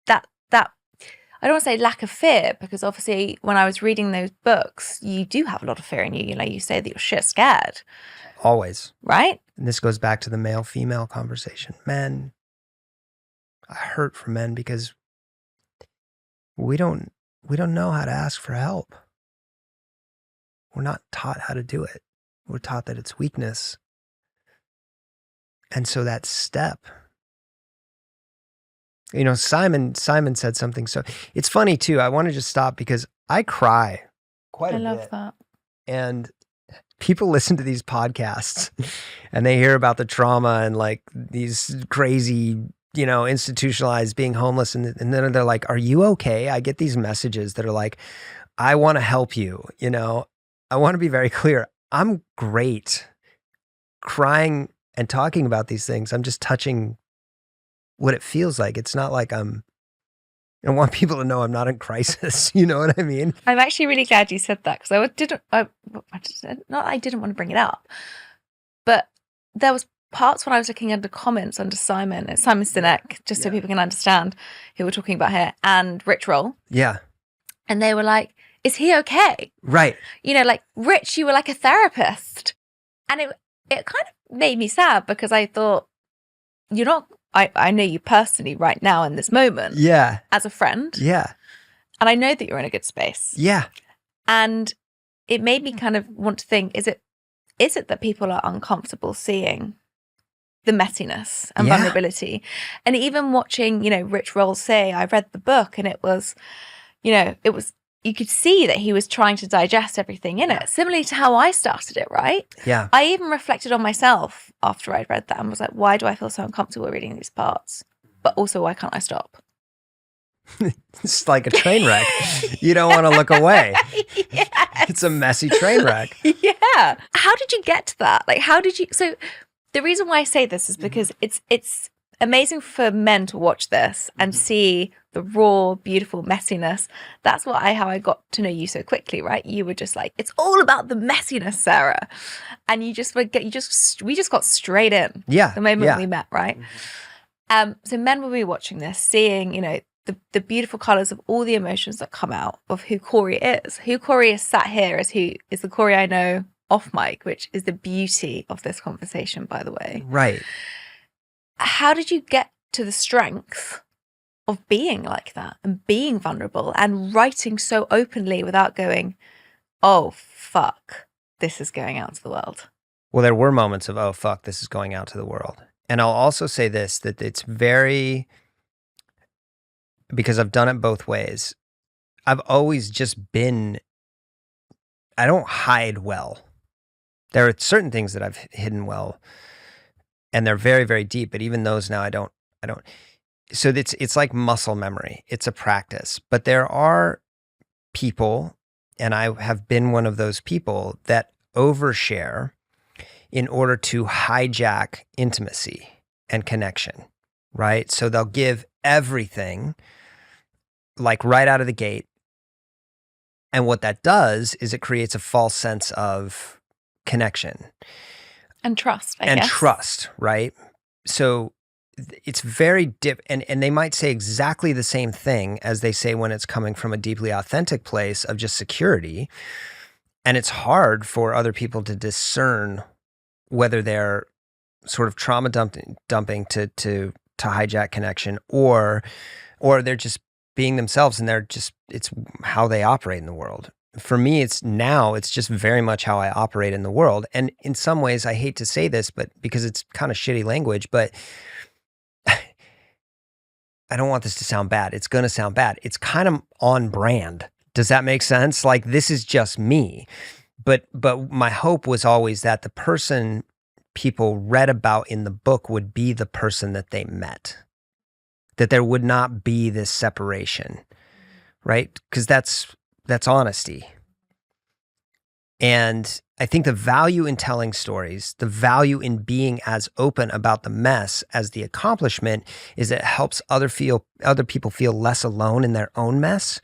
that I don't want to say lack of fear, because obviously when I was reading those books, you do have a lot of fear in you. You know, you say that you're shit scared. Always. Right? And this goes back to the male-female conversation. Men, I hurt for men because we don't know how to ask for help. We're not taught how to do it. We're taught that it's weakness. And so that step, Simon said something. So it's funny too. I want to just stop because I cry quite a bit. I love that. And people listen to these podcasts and they hear about the trauma and like these crazy, institutionalized being homeless. And then they're like, are you okay? I get these messages that are like, I want to help you. I want to be very clear. I'm great. Crying and talking about these things, I'm just touching what it feels like. It's not like I want people to know I'm not in crisis. You know what I mean? I'm actually really glad you said that, because I didn't want to bring it up, but there was parts when I was looking at the comments under Simon Sinek, just so people can understand who we're talking about here, and Rich Roll. Yeah. And they were like, is he okay? Right. Like, Rich, you were like a therapist. And it kind of made me sad, because I thought, you're not, I know you personally right now in this moment. Yeah. As a friend. Yeah. And I know that you're in a good space. Yeah. And it made me kind of want to think, is it that people are uncomfortable seeing the messiness and vulnerability? And even watching, Rich Roll say, I read the book and it was, you could see that he was trying to digest everything in it, similarly to how I started it, right? Yeah. I even reflected on myself after I'd read that and was like, why do I feel so uncomfortable reading these parts? But also, why can't I stop? It's like a train wreck. You don't want to look away. Yes. It's a messy train wreck. Yeah. How did you get to that? Like, so the reason why I say this is because it's amazing for men to watch this and see the raw, beautiful messiness. That's how I got to know you so quickly, right? You were just like, it's all about the messiness, Sarah. And we just got straight in. Yeah. The moment we met, right? So men will be watching this, seeing, the beautiful colors of all the emotions that come out of who Cory is. Who Cory is sat here is the Cory I know off mic, which is the beauty of this conversation, by the way. Right. How did you get to the strength of being like that and being vulnerable and writing so openly without going, oh, fuck, this is going out to the world? Well, there were moments of, oh, fuck, this is going out to the world. And I'll also say this, that it's very, because I've done it both ways, I've always just been, I don't hide well. There are certain things that I've hidden well, and they're very, very deep, but even those now I don't. So it's like muscle memory. It's a practice. But there are people, and I have been one of those people, that overshare in order to hijack intimacy and connection, right? So they'll give everything, like right out of the gate. And what that does is it creates a false sense of connection. And trust, I guess. And trust, right? So it's very and they might say exactly the same thing as they say when it's coming from a deeply authentic place of just security. And it's hard for other people to discern whether they're sort of trauma dumping to hijack connection, or they're just being themselves, and it's how they operate in the world. For me, it's just very much how I operate in the world. And in some ways, I hate to say this, but because it's kind of shitty language, but I don't want this to sound bad. It's going to sound bad. It's kind of on brand. Does that make sense? Like, this is just me. But my hope was always that the person people read about in the book would be the person that they met, that there would not be this separation, right? Because that's honesty. And I think the value in telling stories, the value in being as open about the mess as the accomplishment, is it helps other people feel less alone in their own mess.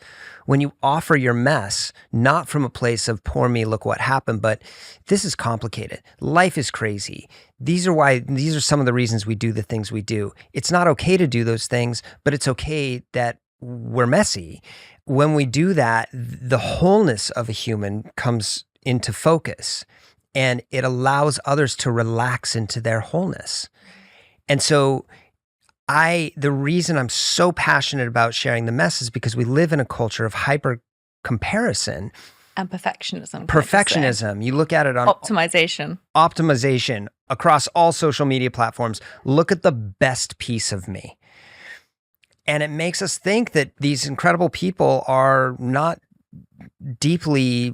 When you offer your mess, not from a place of poor me, look what happened, but this is complicated. Life is crazy. These are some of the reasons we do the things we do. It's not okay to do those things, but it's okay that we're messy. When we do that, the wholeness of a human comes into focus, and it allows others to relax into their wholeness. And so the reason I'm so passionate about sharing the mess is because we live in a culture of hyper comparison and perfectionism. Perfectionism. You look at it on optimization across all social media platforms. Look at the best piece of me. And it makes us think that these incredible people are not deeply,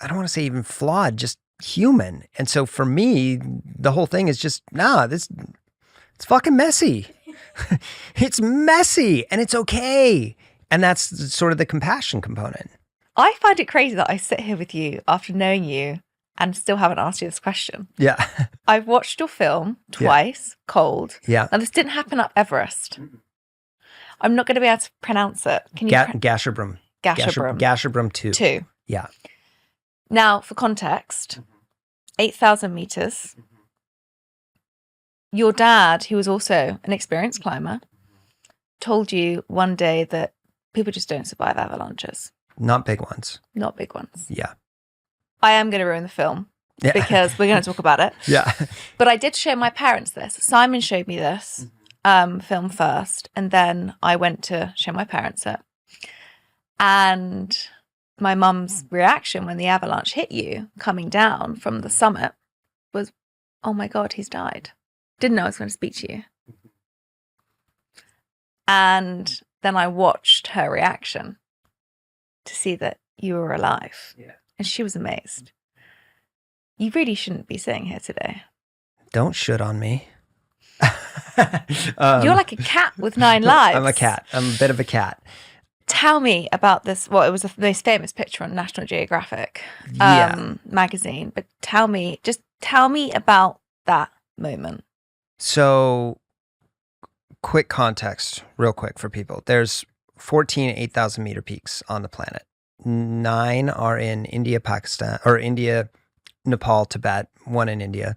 I don't want to say even flawed, just human. And so for me, the whole thing is just, it's fucking messy. It's messy and it's okay. And that's sort of the compassion component. I find it crazy that I sit here with you after knowing you and still haven't asked you this question. Yeah. I've watched your film twice, Cold. Yeah. And this didn't happen up Everest. I'm not going to be able to pronounce it. Can you? Gasherbrum. Gasherbrum 2. 2. Yeah. Now, for context, 8,000 meters. Your dad, who was also an experienced climber, told you one day that people just don't survive avalanches. Not big ones. Not big ones. Yeah. I am going to ruin the film because we're going to talk about it. Yeah. But I did show my parents this. Simon showed me this film first, and then I went to show my parents it. And my mum's reaction when the avalanche hit you coming down from the summit was, oh my God, he's died. Didn't know I was going to speak to you. And then I watched her reaction to see that you were alive. Yeah. And she was amazed. You really shouldn't be sitting here today. Don't shit on me. You're like a cat with 9 lives. I'm a cat. I'm a bit of a cat. Tell me about this. Well, it was the most famous picture on National Geographic magazine. But tell me about that moment. So, quick context, real quick for people. There's 14 8,000 meter peaks on the planet. 9 are in India, Nepal, Tibet, 1 in India,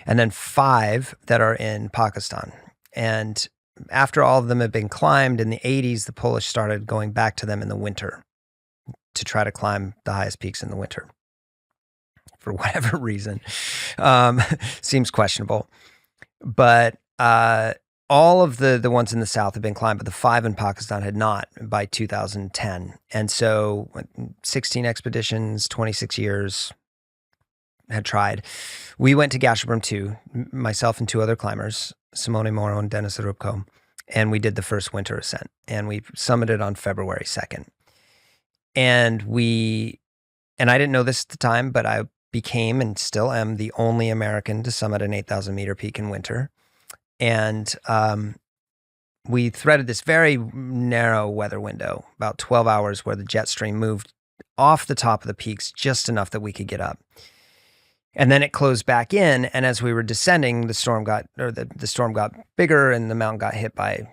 and then 5 that are in Pakistan. And after all of them had been climbed in the 80s, the Polish started going back to them in the winter to try to climb the highest peaks in the winter for whatever reason. Seems questionable. But all of the ones in the south had been climbed, but the 5 in Pakistan had not by 2010. And so 16 expeditions, 26 years had tried. We went to Gasherbrum 2, myself and 2 other climbers, Simone Moro and Dennis Rubko, and we did the first winter ascent. And we summited on February 2nd. And I didn't know this at the time, but I became and still am the only American to summit an 8,000 meter peak in winter. And we threaded this very narrow weather window, about 12 hours, where the jet stream moved off the top of the peaks just enough that we could get up. And then it closed back in, and as we were descending, the storm got bigger, and the mountain got hit by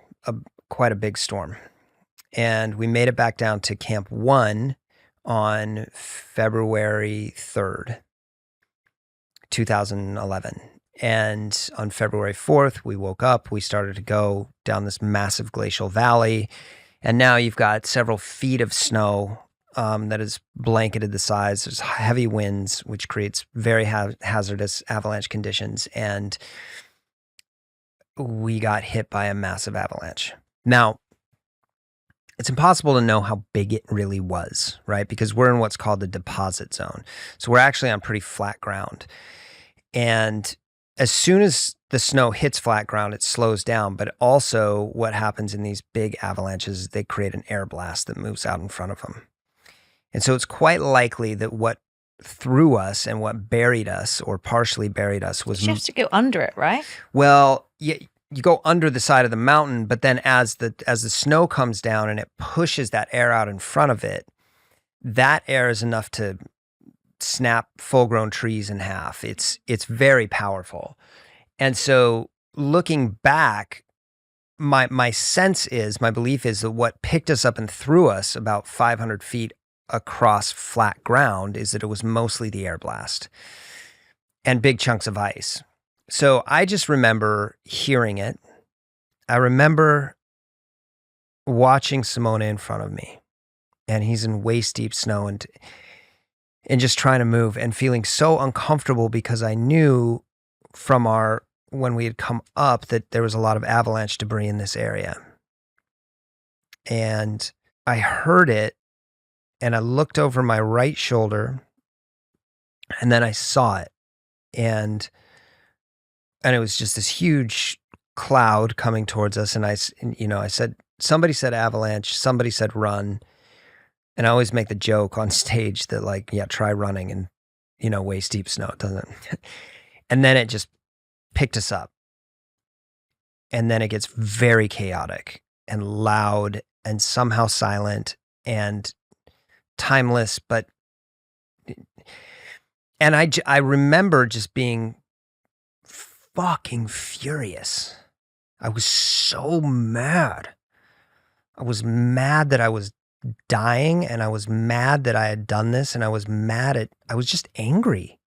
quite a big storm. And we made it back down to Camp 1 on February 3rd, 2011. And on February 4th, we woke up, we started to go down this massive glacial valley, and now you've got several feet of snow that has blanketed the sides. There's heavy winds, which creates very hazardous avalanche conditions, and we got hit by a massive avalanche. Now, it's impossible to know how big it really was, right? Because we're in what's called the deposit zone. So we're actually on pretty flat ground. And as soon as the snow hits flat ground, it slows down. But also what happens in these big avalanches is they create an air blast that moves out in front of them. And so it's quite likely that what through us and what buried us or partially buried us was... You have to go under it, right? Well, you go under the side of the mountain, but then as the snow comes down and it pushes that air out in front of it, that air is enough to snap full-grown trees in half. It's very powerful. And so looking back, my belief is that what picked us up and threw us about 500 feet across flat ground is that it was mostly the air blast and big chunks of ice. So I just remember hearing it. I remember watching Simone in front of me, and he's in waist deep snow and just trying to move and feeling so uncomfortable because I knew from when we had come up that there was a lot of avalanche debris in this area. And I heard it, and I looked over my right shoulder, and then I saw it. And it was just this huge cloud coming towards us. And I said, somebody said avalanche, somebody said run. And I always make the joke on stage that like, yeah, try running and, waist deep snow. It doesn't. And then it just picked us up. And then it gets very chaotic and loud and somehow silent and timeless, and I remember just being fucking furious. I was so mad. I was mad that I was dying, and I was mad that I had done this, and I was just angry.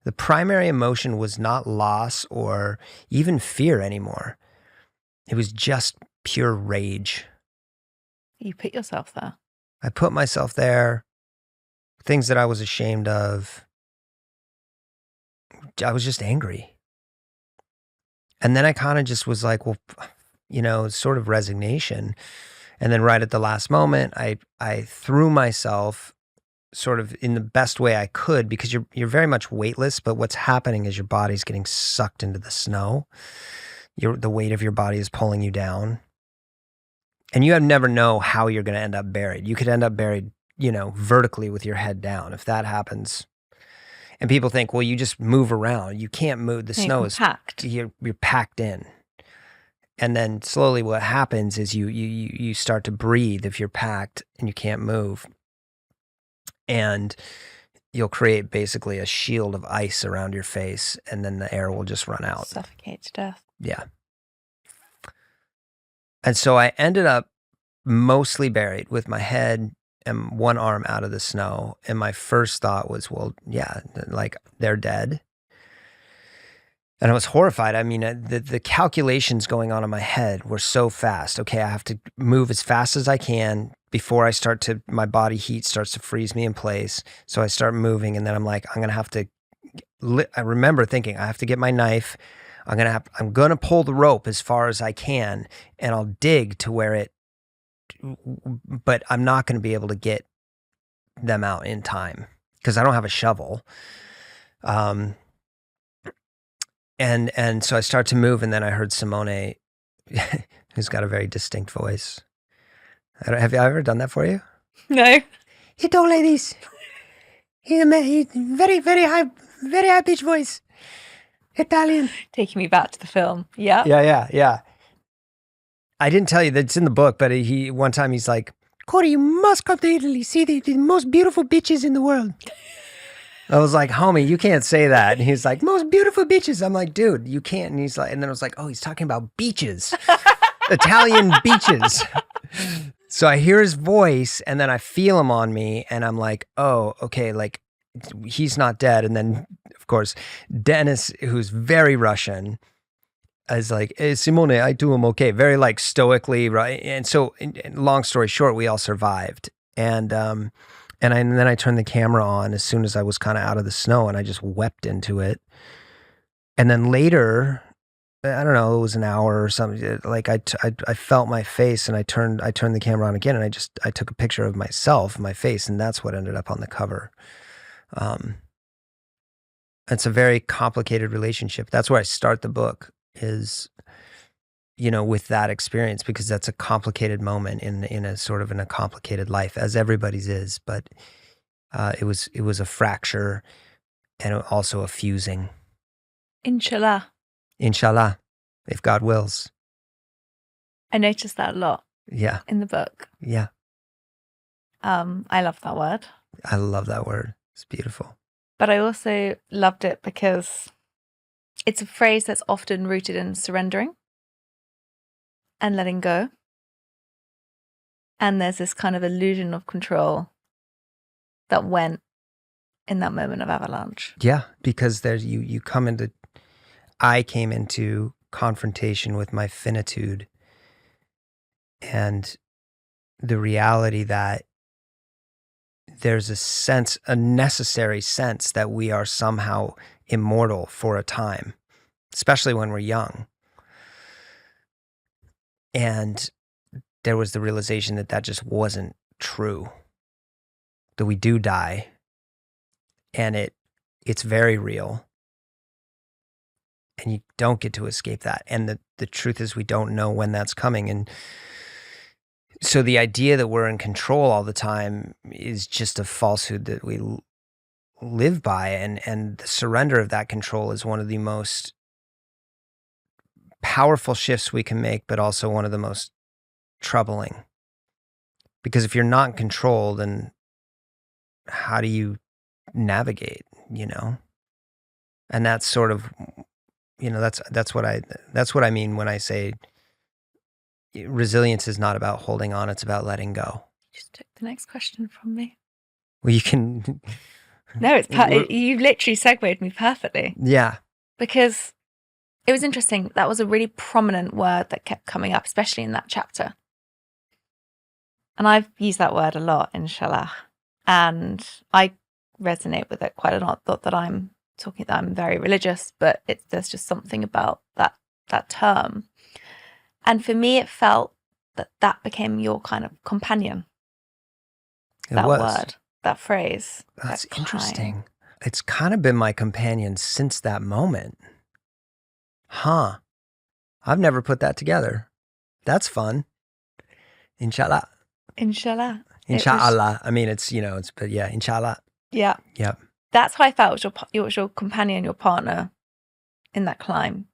The primary emotion was not loss or even fear anymore. It was just pure rage. You put yourself there. I put myself there, things that I was ashamed of. I was just angry. And then I kind of just was like, well, sort of resignation. And then right at the last moment, I threw myself sort of in the best way I could, because you're very much weightless, but what's happening is your body's getting sucked into the snow. The weight of your body is pulling you down. And you never know how you're going to end up buried. You could end up buried, vertically with your head down if that happens. And people think, well, you just move around. You can't move. The snow is packed. You're packed in. And then slowly what happens is you start to breathe if you're packed and you can't move. And you'll create basically a shield of ice around your face, and then the air will just run out. Suffocate to death. Yeah. And so I ended up mostly buried with my head and one arm out of the snow. And my first thought was, well, yeah, like they're dead. And I was horrified. I mean, the calculations going on in my head were so fast. Okay, I have to move as fast as I can before my body heat starts to freeze me in place. So I start moving, and then I'm like, I'm going to have to, I remember thinking, I have to get my knife. I'm going to pull the rope as far as I can, and I'll dig to where but I'm not going to be able to get them out in time because I don't have a shovel. And so I start to move, and then I heard Simone, who's got a very distinct voice. Have I ever done that for you? No. You talk like this. He's very, very high pitched voice. Italian. Taking me back to the film. Yeah. Yeah. I didn't tell you that it's in the book, but one time he's like, Cory, you must come to Italy, see the most beautiful beaches in the world. I was like, homie, you can't say that. And he's like, most beautiful beaches. I'm like, dude, you can't. And then I was like, oh, he's talking about beaches, Italian beaches. So I hear his voice, and then I feel him on me, and I'm like, oh, okay, like he's not dead. And then, of course, Dennis, who's very Russian, is like, hey, Simone, I do him okay. Very like stoically, right? And so, long story short, we all survived. And then I turned the camera on as soon as I was kind of out of the snow, and I just wept into it. And then later, I don't know, it was an hour or something. Like I felt my face, and I turned the camera on again, and I took a picture of myself, my face, and that's what ended up on the cover. It's a very complicated relationship. That's where I start the book, is, with that experience, because that's a complicated moment in a sort of in a complicated life, as everybody's is. But It was a fracture and also a fusing. Inshallah. Inshallah, if God wills. I noticed that a lot Yeah. in the book. Yeah. I love that word. I love that word. It's beautiful. But I also loved it because it's a phrase that's often rooted in surrendering and letting go. And there's this kind of illusion of control that went in that moment of Avalanche. Yeah, because there's I came into confrontation with my finitude and the reality that there's a necessary sense that we are somehow immortal for a time, especially when we're young. And there was the realization that just wasn't true, that we do die, and it's very real, and you don't get to escape that. And the truth is we don't know when that's coming. And so the idea that we're in control all the time is just a falsehood that we live by. And the surrender of that control is one of the most powerful shifts we can make, but also one of the most troubling. Because if you're not in control, then how do you navigate, And that's sort of, that's what I mean when I say resilience is not about holding on, it's about letting go. Just took the next question from me. Well, you can. No, you've literally segued me perfectly. Yeah. Because it was interesting. That was a really prominent word that kept coming up, especially in that chapter. And I've used that word a lot, inshallah. And I resonate with it quite a lot. Thought that I'm very religious, but there's just something about that term. And for me, it felt that became your kind of companion. That word, that phrase. That's interesting. It's kind of been my companion since that moment. Huh. I've never put that together. That's fun. Inshallah. Inshallah. Inshallah. I mean, but yeah, inshallah. Yeah. Yeah. That's how I felt it was your companion, your partner in that climb.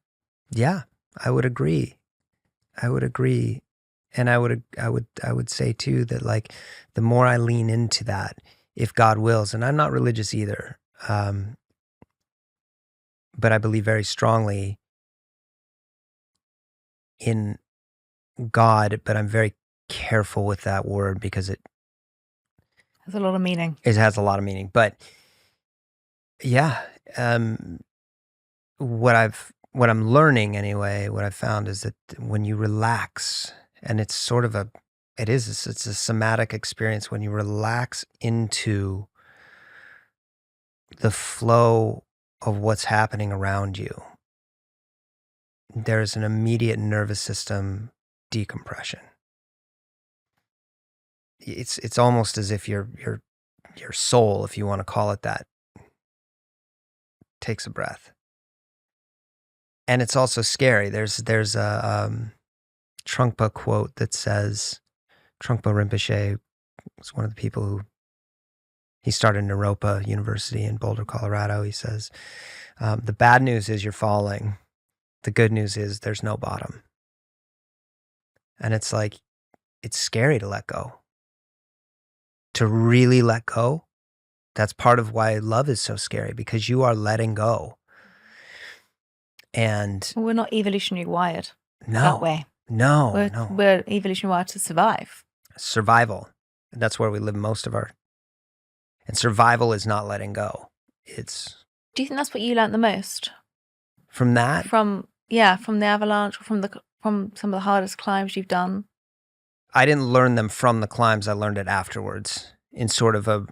Yeah, I would agree. And I would say too that like the more I lean into that, if God wills, and I'm not religious either, but I believe very strongly in God, but I'm very careful with that word because it has a lot of meaning. It has a lot of meaning. But yeah, what I'm learning anyway, what I've found is that when you relax, and it's sort of it's a somatic experience, when you relax into the flow of what's happening around you, there's an immediate nervous system decompression. It's almost as if your soul, if you want to call it that, takes a breath. And it's also scary. There's a Trungpa quote that says, Trungpa Rinpoche was one of the people who, he started Naropa University in Boulder, Colorado. He says, the bad news is you're falling. The good news is there's no bottom. And it's like, it's scary to let go. To really let go. That's part of why love is so scary, because you are letting go. And we're not evolutionarily wired that way. No, we're evolutionarily wired to survive. Survival. That's where we live most of our. And survival is not letting go. It's. Do you think that's what you learned the most? From that? From the Avalanche, or from some of the hardest climbs you've done? I didn't learn them from the climbs. I learned it afterwards in sort of a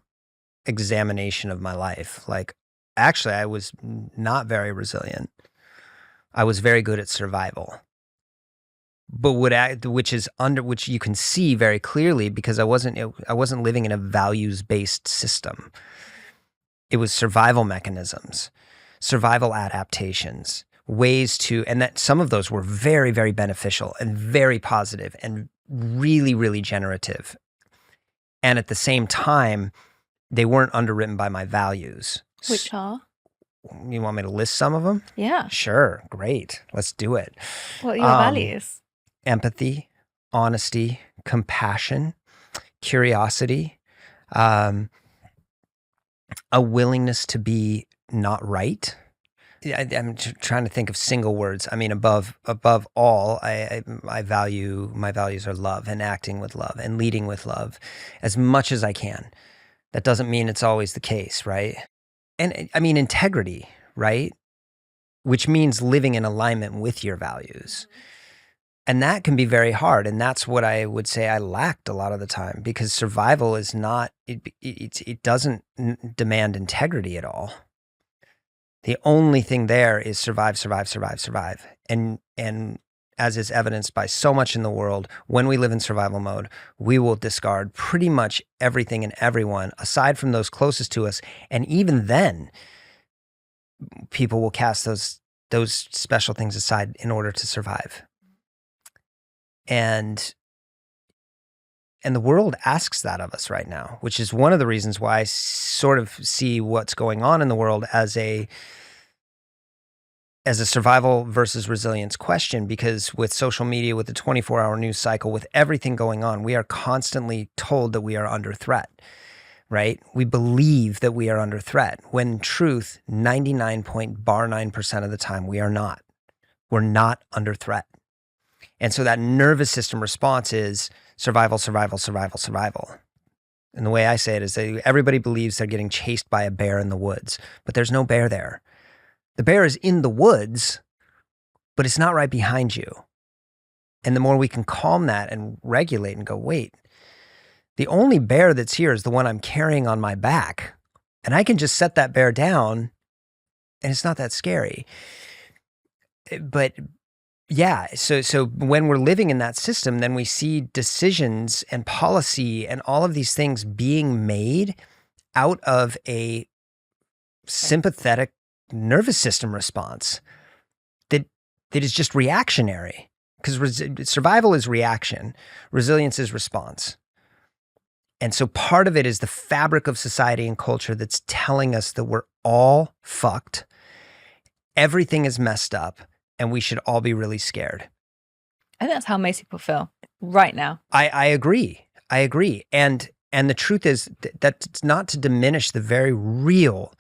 examination of my life. Like, actually, I was not very resilient. I was very good at survival. But which you can see very clearly, because I wasn't living in a values-based system. It was survival mechanisms, survival adaptations, ways to, and that some of those were very, very beneficial and very positive and really, really generative. And at the same time, they weren't underwritten by my values. Which are? You want me to list some of them? Yeah. Sure. Great. Let's do it. What are your values? Empathy, honesty, compassion, curiosity, a willingness to be not right. I'm trying to think of single words. I mean, above all, I value, my values are love and acting with love and leading with love as much as I can. That doesn't mean it's always the case, right? And I mean, integrity, right? Which means living in alignment with your values. And that can be very hard. And that's what I would say I lacked a lot of the time, because survival is not, it doesn't demand integrity at all. The only thing there is survive, survive, survive, survive. And as is evidenced by so much in the world, when we live in survival mode, we will discard pretty much everything and everyone aside from those closest to us. And even then, people will cast those special things aside in order to survive. And the world asks that of us right now, which is one of the reasons why I sort of see what's going on in the world as a survival versus resilience question, because with social media, with the 24-hour news cycle, with everything going on, we are constantly told that we are under threat, right? We believe that we are under threat, when in truth, 99.9% of the time, we are not. We're not under threat. And so that nervous system response is survival, survival, survival, survival. And the way I say it is that everybody believes they're getting chased by a bear in the woods, but there's no bear there. The bear is in the woods, but it's not right behind you. And the more we can calm that and regulate and go, wait, the only bear that's here is the one I'm carrying on my back. And I can just set that bear down and it's not that scary. But yeah, so when we're living in that system, then we see decisions and policy and all of these things being made out of a sympathetic nervous system response that is just reactionary, because survival is reaction, resilience is response. And so part of it is the fabric of society and culture that's telling us that we're all fucked, everything is messed up, and we should all be really scared. I think that's how most people feel right now. I agree. And the truth is that it's not to diminish the very real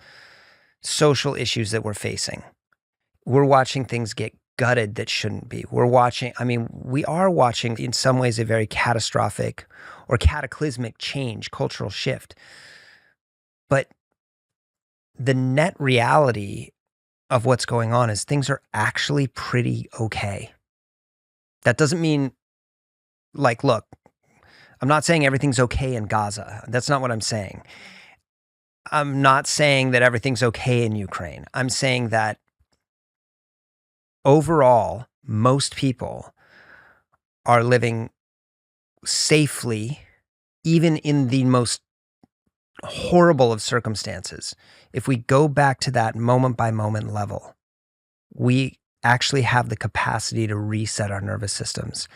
social issues that we're facing. We're watching things get gutted that shouldn't be. We are watching in some ways a very catastrophic or cataclysmic change, cultural shift. But the net reality of what's going on is things are actually pretty okay. That doesn't mean, like, look, I'm not saying everything's okay in Gaza. That's not what I'm saying. I'm not saying that everything's okay in Ukraine. I'm saying that overall, most people are living safely, even in the most horrible of circumstances. If we go back to that moment by moment level, we actually have the capacity to reset our nervous systems.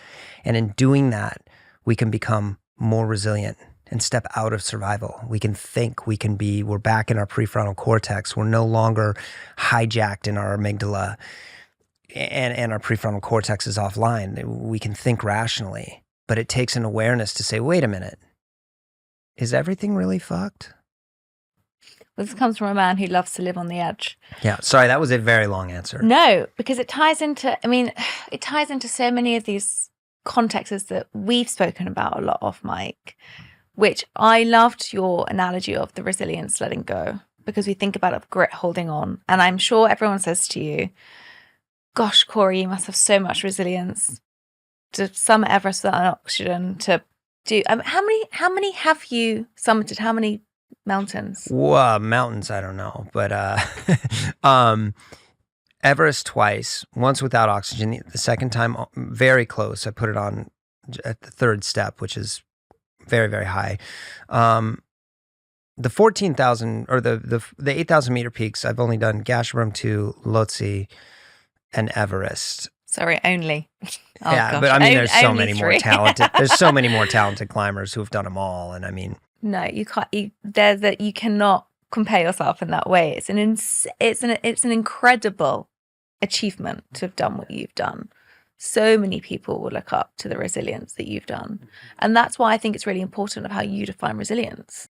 And in doing that, we can become more resilient and step out of survival. We can think, we're back in our prefrontal cortex. We're no longer hijacked in our amygdala and our prefrontal cortex is offline. We can think rationally, but it takes an awareness to say, wait a minute, is everything really fucked? This comes from a man who loves to live on the edge. Yeah, sorry, that was a very long answer. No, because it ties into so many of these contexts that we've spoken about a lot off mic, which I loved your analogy of the resilience letting go, because we think about it, grit holding on. And I'm sure everyone says to you, gosh, Cory, you must have so much resilience to summit Everest without an oxygen, to do, how many have you summited? How many mountains? Well, mountains, I don't know, but Everest twice, once without oxygen, the second time very close. I put it on at the third step, which is very, very high. The 14,000 or the 8,000 meter peaks, I've only done Gasherbrum 2, Lhotse, and Everest. Sorry, only. Yeah, gosh. but I mean, there's so Only many more three. talented. There's so many more talented climbers who have done them all, and I mean, No, you can't. You cannot compare yourself in that way. It's an incredible achievement to have done what you've done. So many people will look up to the resilience that you've done, and that's why I think it's really important of how you define resilience.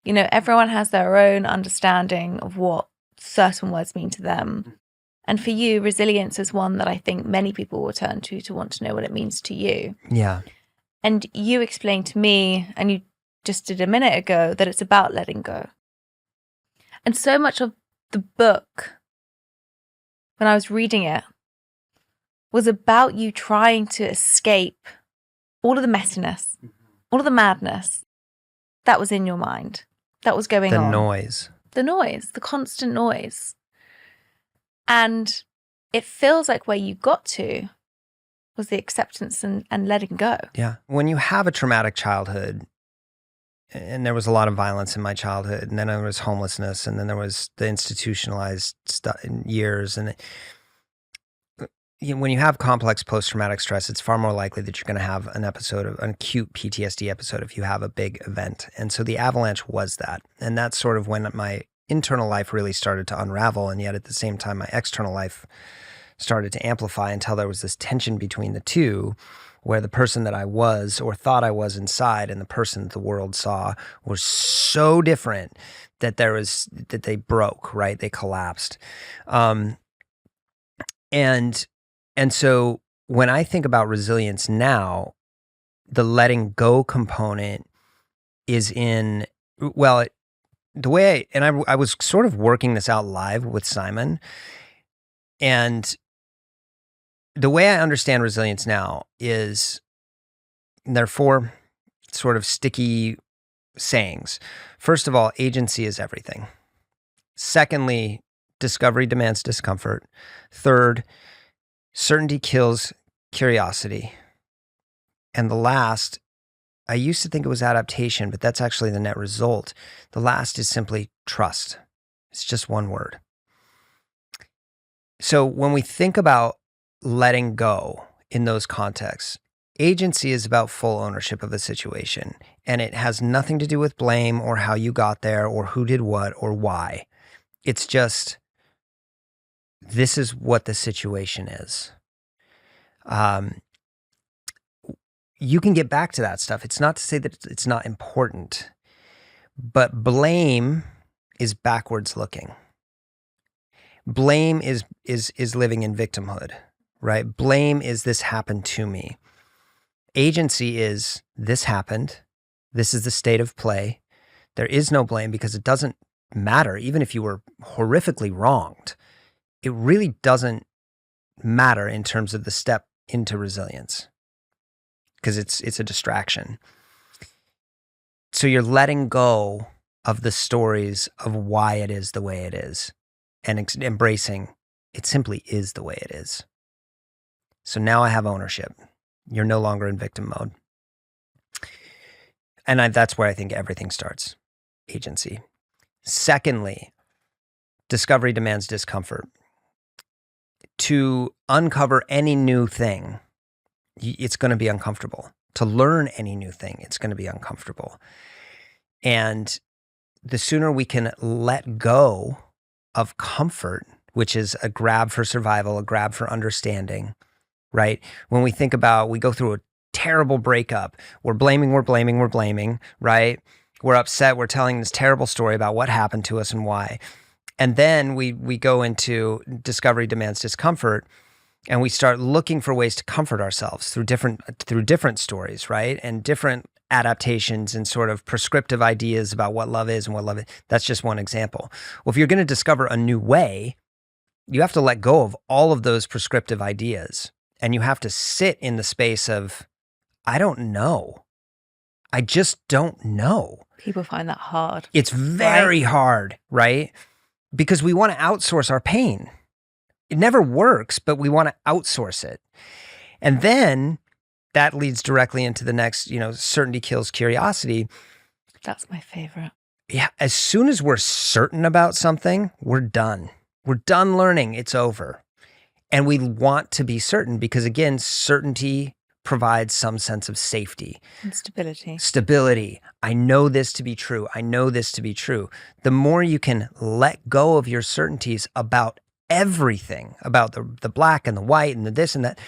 You know, everyone has their own understanding of what certain words mean to them. And for you, resilience is one that I think many people will turn to want to know what it means to you. Yeah. And you explained to me, and you just did a minute ago, that it's about letting go. And so much of the book, when I was reading it, was about you trying to escape all of the messiness, all of the madness that was in your mind, that was going on. The noise, the constant noise. And it feels like where you got to was the acceptance and letting go. Yeah. When you have a traumatic childhood, and there was a lot of violence in my childhood, and then there was homelessness, and then there was the institutionalized years. And when you have complex post-traumatic stress, it's far more likely that you're going to have an acute PTSD episode if you have a big event. And so the Avalanche was that. And that's sort of when my internal life really started to unravel. And yet at the same time, my external life started to amplify until there was this tension between the two, where the person that I was or thought I was inside and the person that the world saw was so different that they broke, right? They collapsed. And so when I think about resilience now, the letting go component is in, well, the way I was sort of working this out live with Simon, and the way I understand resilience now is there are 4 sort of sticky sayings. First of all, agency is everything. Secondly, discovery demands discomfort. Third, certainty kills curiosity. And the last, I used to think it was adaptation, but that's actually the net result. The last is simply trust. It's just one word. So when we think about letting go in those contexts, agency is about full ownership of a situation, and it has nothing to do with blame or how you got there or who did what or why. It's just, this is what the situation is. You can get back to that stuff. It's not to say that it's not important, but blame is backwards looking. Blame is living in victimhood, right? Blame is this happened to me. Agency is this happened. This is the state of play. There is no blame because it doesn't matter. Even if you were horrifically wronged, it really doesn't matter in terms of the step into resilience because it's a distraction. So you're letting go of the stories of why it is the way it is and embracing it simply is the way it is. So now I have ownership. You're no longer in victim mode. And that's where I think everything starts, agency. Secondly, discovery demands discomfort. To uncover any new thing, it's going to be uncomfortable. To learn any new thing, it's going to be uncomfortable. And the sooner we can let go of comfort, which is a grab for survival, a grab for understanding, right? When we think about, we go through a terrible breakup, we're blaming, right? We're upset, we're telling this terrible story about what happened to us and why. And then we go into discovery demands discomfort, and we start looking for ways to comfort ourselves through different stories, right? And different adaptations and sort of prescriptive ideas about what love is and what love is. That's just one example. Well, if you're going to discover a new way, you have to let go of all of those prescriptive ideas, and you have to sit in the space of, I don't know. I just don't know. People find that hard. It's very hard, right? Because we want to outsource our pain. It never works, but we want to outsource it. And then that leads directly into the next, certainty kills curiosity. That's my favorite. Yeah. As soon as we're certain about something, we're done. We're done learning. It's over. And we want to be certain because, again, certainty provides some sense of safety. And stability. Stability. I know this to be true. I know this to be true. The more you can let go of your certainties about everything, about the black and the white and the this and that,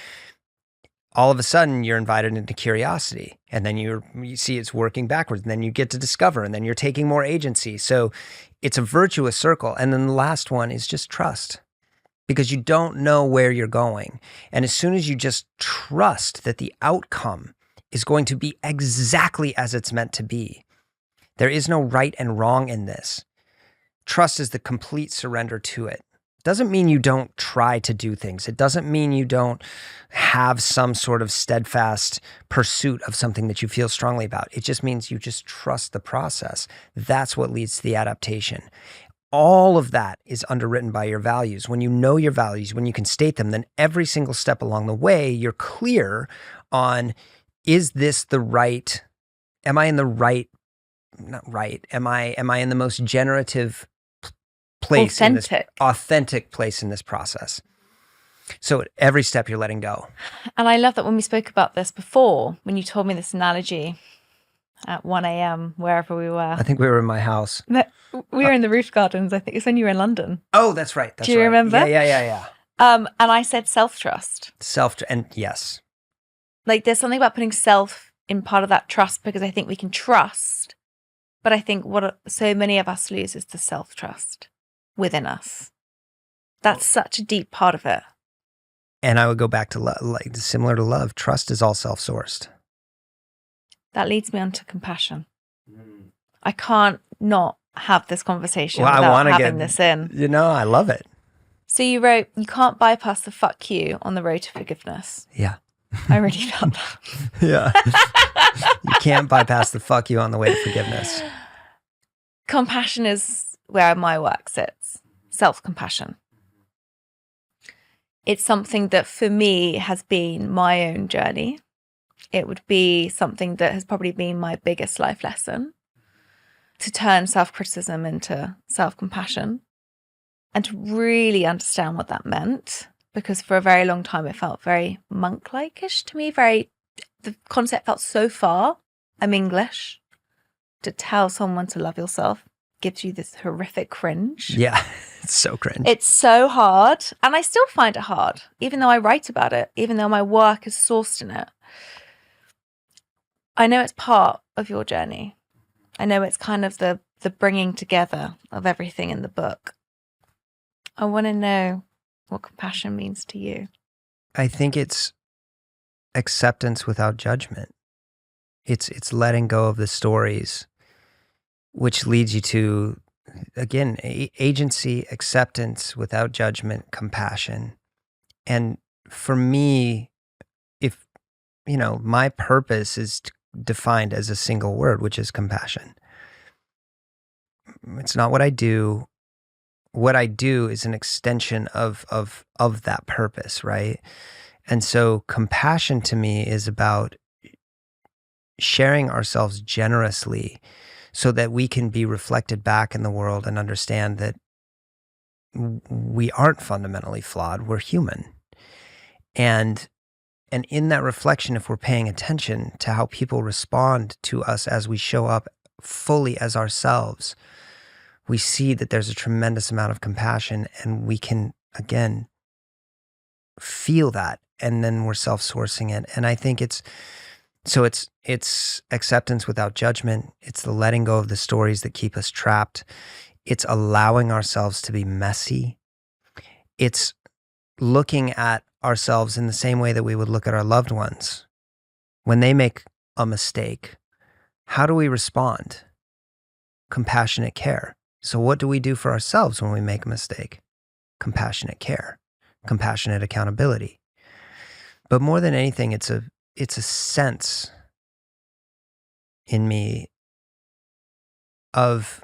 all of a sudden you're invited into curiosity, and then you see it's working backwards, and then you get to discover, and then you're taking more agency. So it's a virtuous circle. And then the last one is just trust, because you don't know where you're going. And as soon as you just trust that the outcome is going to be exactly as it's meant to be, there is no right and wrong in this. Trust is the complete surrender to it. Doesn't mean you don't try to do things. It doesn't mean you don't have some sort of steadfast pursuit of something that you feel strongly about. It just means you just trust the process. That's what leads to the adaptation. All of that is underwritten by your values. When you know your values, when you can state them, then every single step along the way, you're clear on, is this the right, am I in the right, not right, am I in the most generative place, authentic place in this process? So at every step you're letting go. And I love that when we spoke about this before, when you told me this analogy at 1 a.m., wherever we were. I think we were in my house. No, we were in the roof gardens. I think it's when you were in London. Oh, that's right. Do you remember? Yeah. And I said self-trust. And yes. Like there's something about putting self in part of that trust, because I think we can trust. But I think what so many of us lose is the self-trust within us. That's such a deep part of it. And I would go back to like similar to love. Trust is all self-sourced. That leads me on to compassion. I can't not have this conversation Well, without having this in. You know, I love it. So you wrote, you can't bypass the fuck you on the road to forgiveness. Yeah. I really felt that. Yeah. You can't bypass the fuck you on the way to forgiveness. Compassion is where my work sits. Self-compassion. It's something that for me has been my own journey. It would be something that has probably been my biggest life lesson, to turn self-criticism into self-compassion and to really understand what that meant. Because for a very long time, it felt very monk-like-ish to me. The concept felt so far. I'm English. To tell someone to love yourself gives you this horrific cringe. Yeah, it's so cringe. It's so hard. And I still find it hard, even though I write about it, even though my work is sourced in it. I know it's part of your journey. I know it's kind of the bringing together of everything in the book. I want to know what compassion means to you. I think it's acceptance without judgment. It's letting go of the stories, which leads you to, again, agency, acceptance without judgment, compassion. And for me, if, my purpose is defined as a single word, which is compassion. It's not what I do. What I do is an extension of that purpose, right? And so compassion to me is about sharing ourselves generously so that we can be reflected back in the world and understand that we aren't fundamentally flawed, we're human. And in that reflection, if we're paying attention to how people respond to us as we show up fully as ourselves, we see that there's a tremendous amount of compassion, and we can, again, feel that, and then we're self-sourcing it. And I think it's acceptance without judgment. It's the letting go of the stories that keep us trapped. It's allowing ourselves to be messy. It's looking at ourselves in the same way that we would look at our loved ones. When they make a mistake, how do we respond? Compassionate care. So what do we do for ourselves when we make a mistake? Compassionate care, compassionate accountability. But more than anything, it's a sense in me of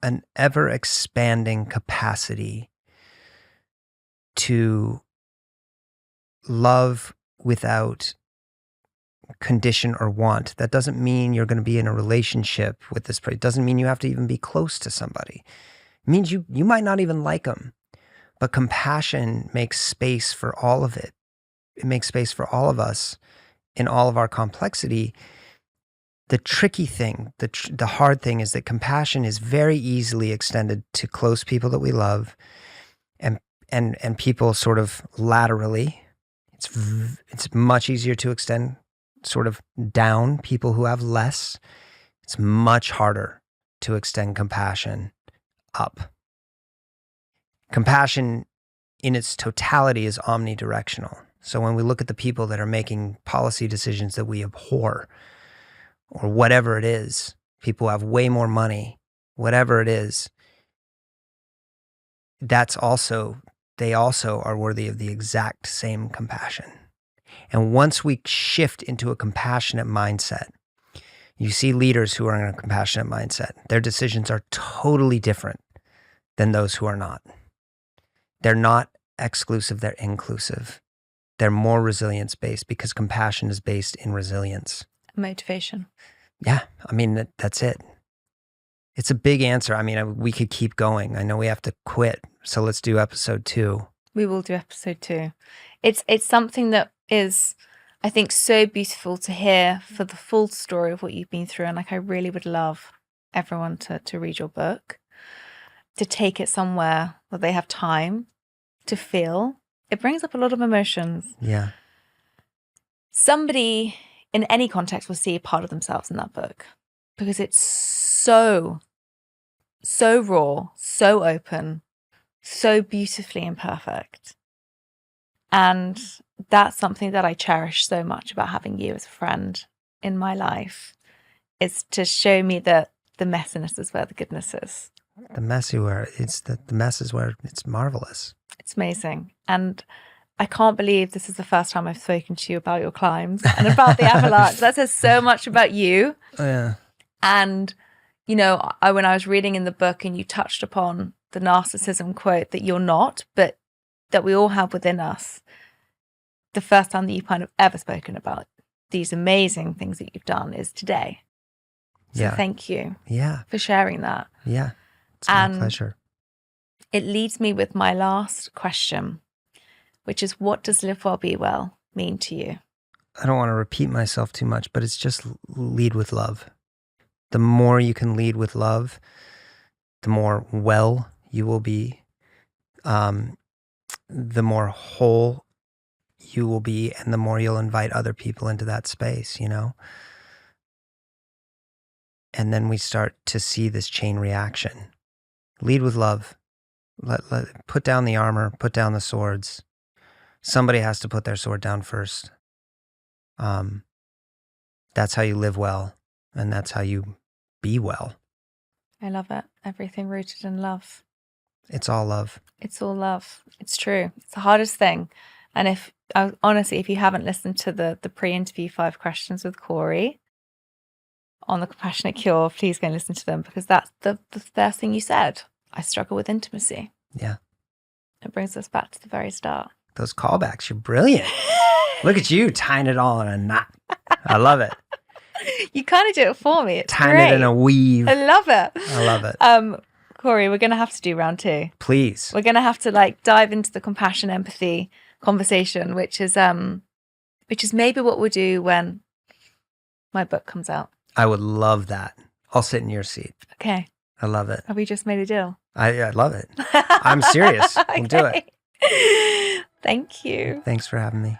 an ever expanding capacity to love without condition or want. That doesn't mean you're going to be in a relationship with this person. It doesn't mean you have to even be close to somebody. It means you might not even like them. But compassion makes space for all of it. It makes space for all of us in all of our complexity, the tricky thing, the hard thing is that compassion is very easily extended to close people that we love and people sort of laterally. It's much easier to extend sort of down people who have less. It's much harder to extend compassion up. Compassion in its totality is omnidirectional. So when we look at the people that are making policy decisions that we abhor, or whatever it is, people who have way more money, whatever it is, they also are worthy of the exact same compassion. And once we shift into a compassionate mindset, you see leaders who are in a compassionate mindset, their decisions are totally different than those who are not. They're not exclusive, they're inclusive. They're more resilience-based because compassion is based in resilience. Motivation. Yeah, I mean, that's it. It's a big answer. I mean, we could keep going. I know we have to quit, so let's do episode 2. We will do episode 2. It's something that is, I think, so beautiful to hear for the full story of what you've been through. And like, I really would love everyone to read your book, to take it somewhere where they have time to feel. It brings up a lot of emotions. Yeah. Somebody in any context will see a part of themselves in that book because it's so raw, so open, so beautifully imperfect. And that's something that I cherish so much about having you as a friend in my life, is to show me that the messiness is where the goodness is. The mess is where it's marvelous. It's amazing. And I can't believe this is the first time I've spoken to you about your climbs and about the Avalanche. That says so much about you. Oh, yeah. And, you know, when I was reading in the book and you touched upon the narcissism quote that you're not, but that we all have within us, the first time that you've kind of ever spoken about these amazing things that you've done is today. So thank you for sharing that. Yeah, it's my pleasure. It leads me with my last question, which is, what does live well, be well mean to you? I don't want to repeat myself too much, but it's just lead with love. The more you can lead with love, the more well you will be, the more whole you will be, and the more you'll invite other people into that space, you know? And then we start to see this chain reaction. Lead with love. Put down the armor, put down the swords. Somebody has to put their sword down first. That's how you live well, and that's how you be well. I love it. Everything rooted in love. It's all love. It's all love. It's true. It's the hardest thing. And honestly, if you haven't listened to the pre-interview 5 questions with Cory on the Compassionate Cure, please go and listen to them, because that's the first thing you said. I struggle with intimacy. Yeah. It brings us back to the very start. Those callbacks, you're brilliant. Look at you tying it all in a knot. I love it. You kind of do it for me. It's tying great. it in a weave. I love it. I love it. Cory, we're going to have to do round 2. Please. We're going to have to dive into the compassion, empathy conversation, which is maybe what we'll do when my book comes out. I would love that. I'll sit in your seat. Okay. I love it. Have we just made a deal? I love it. I'm serious. We'll do it. Thank you. Thanks for having me.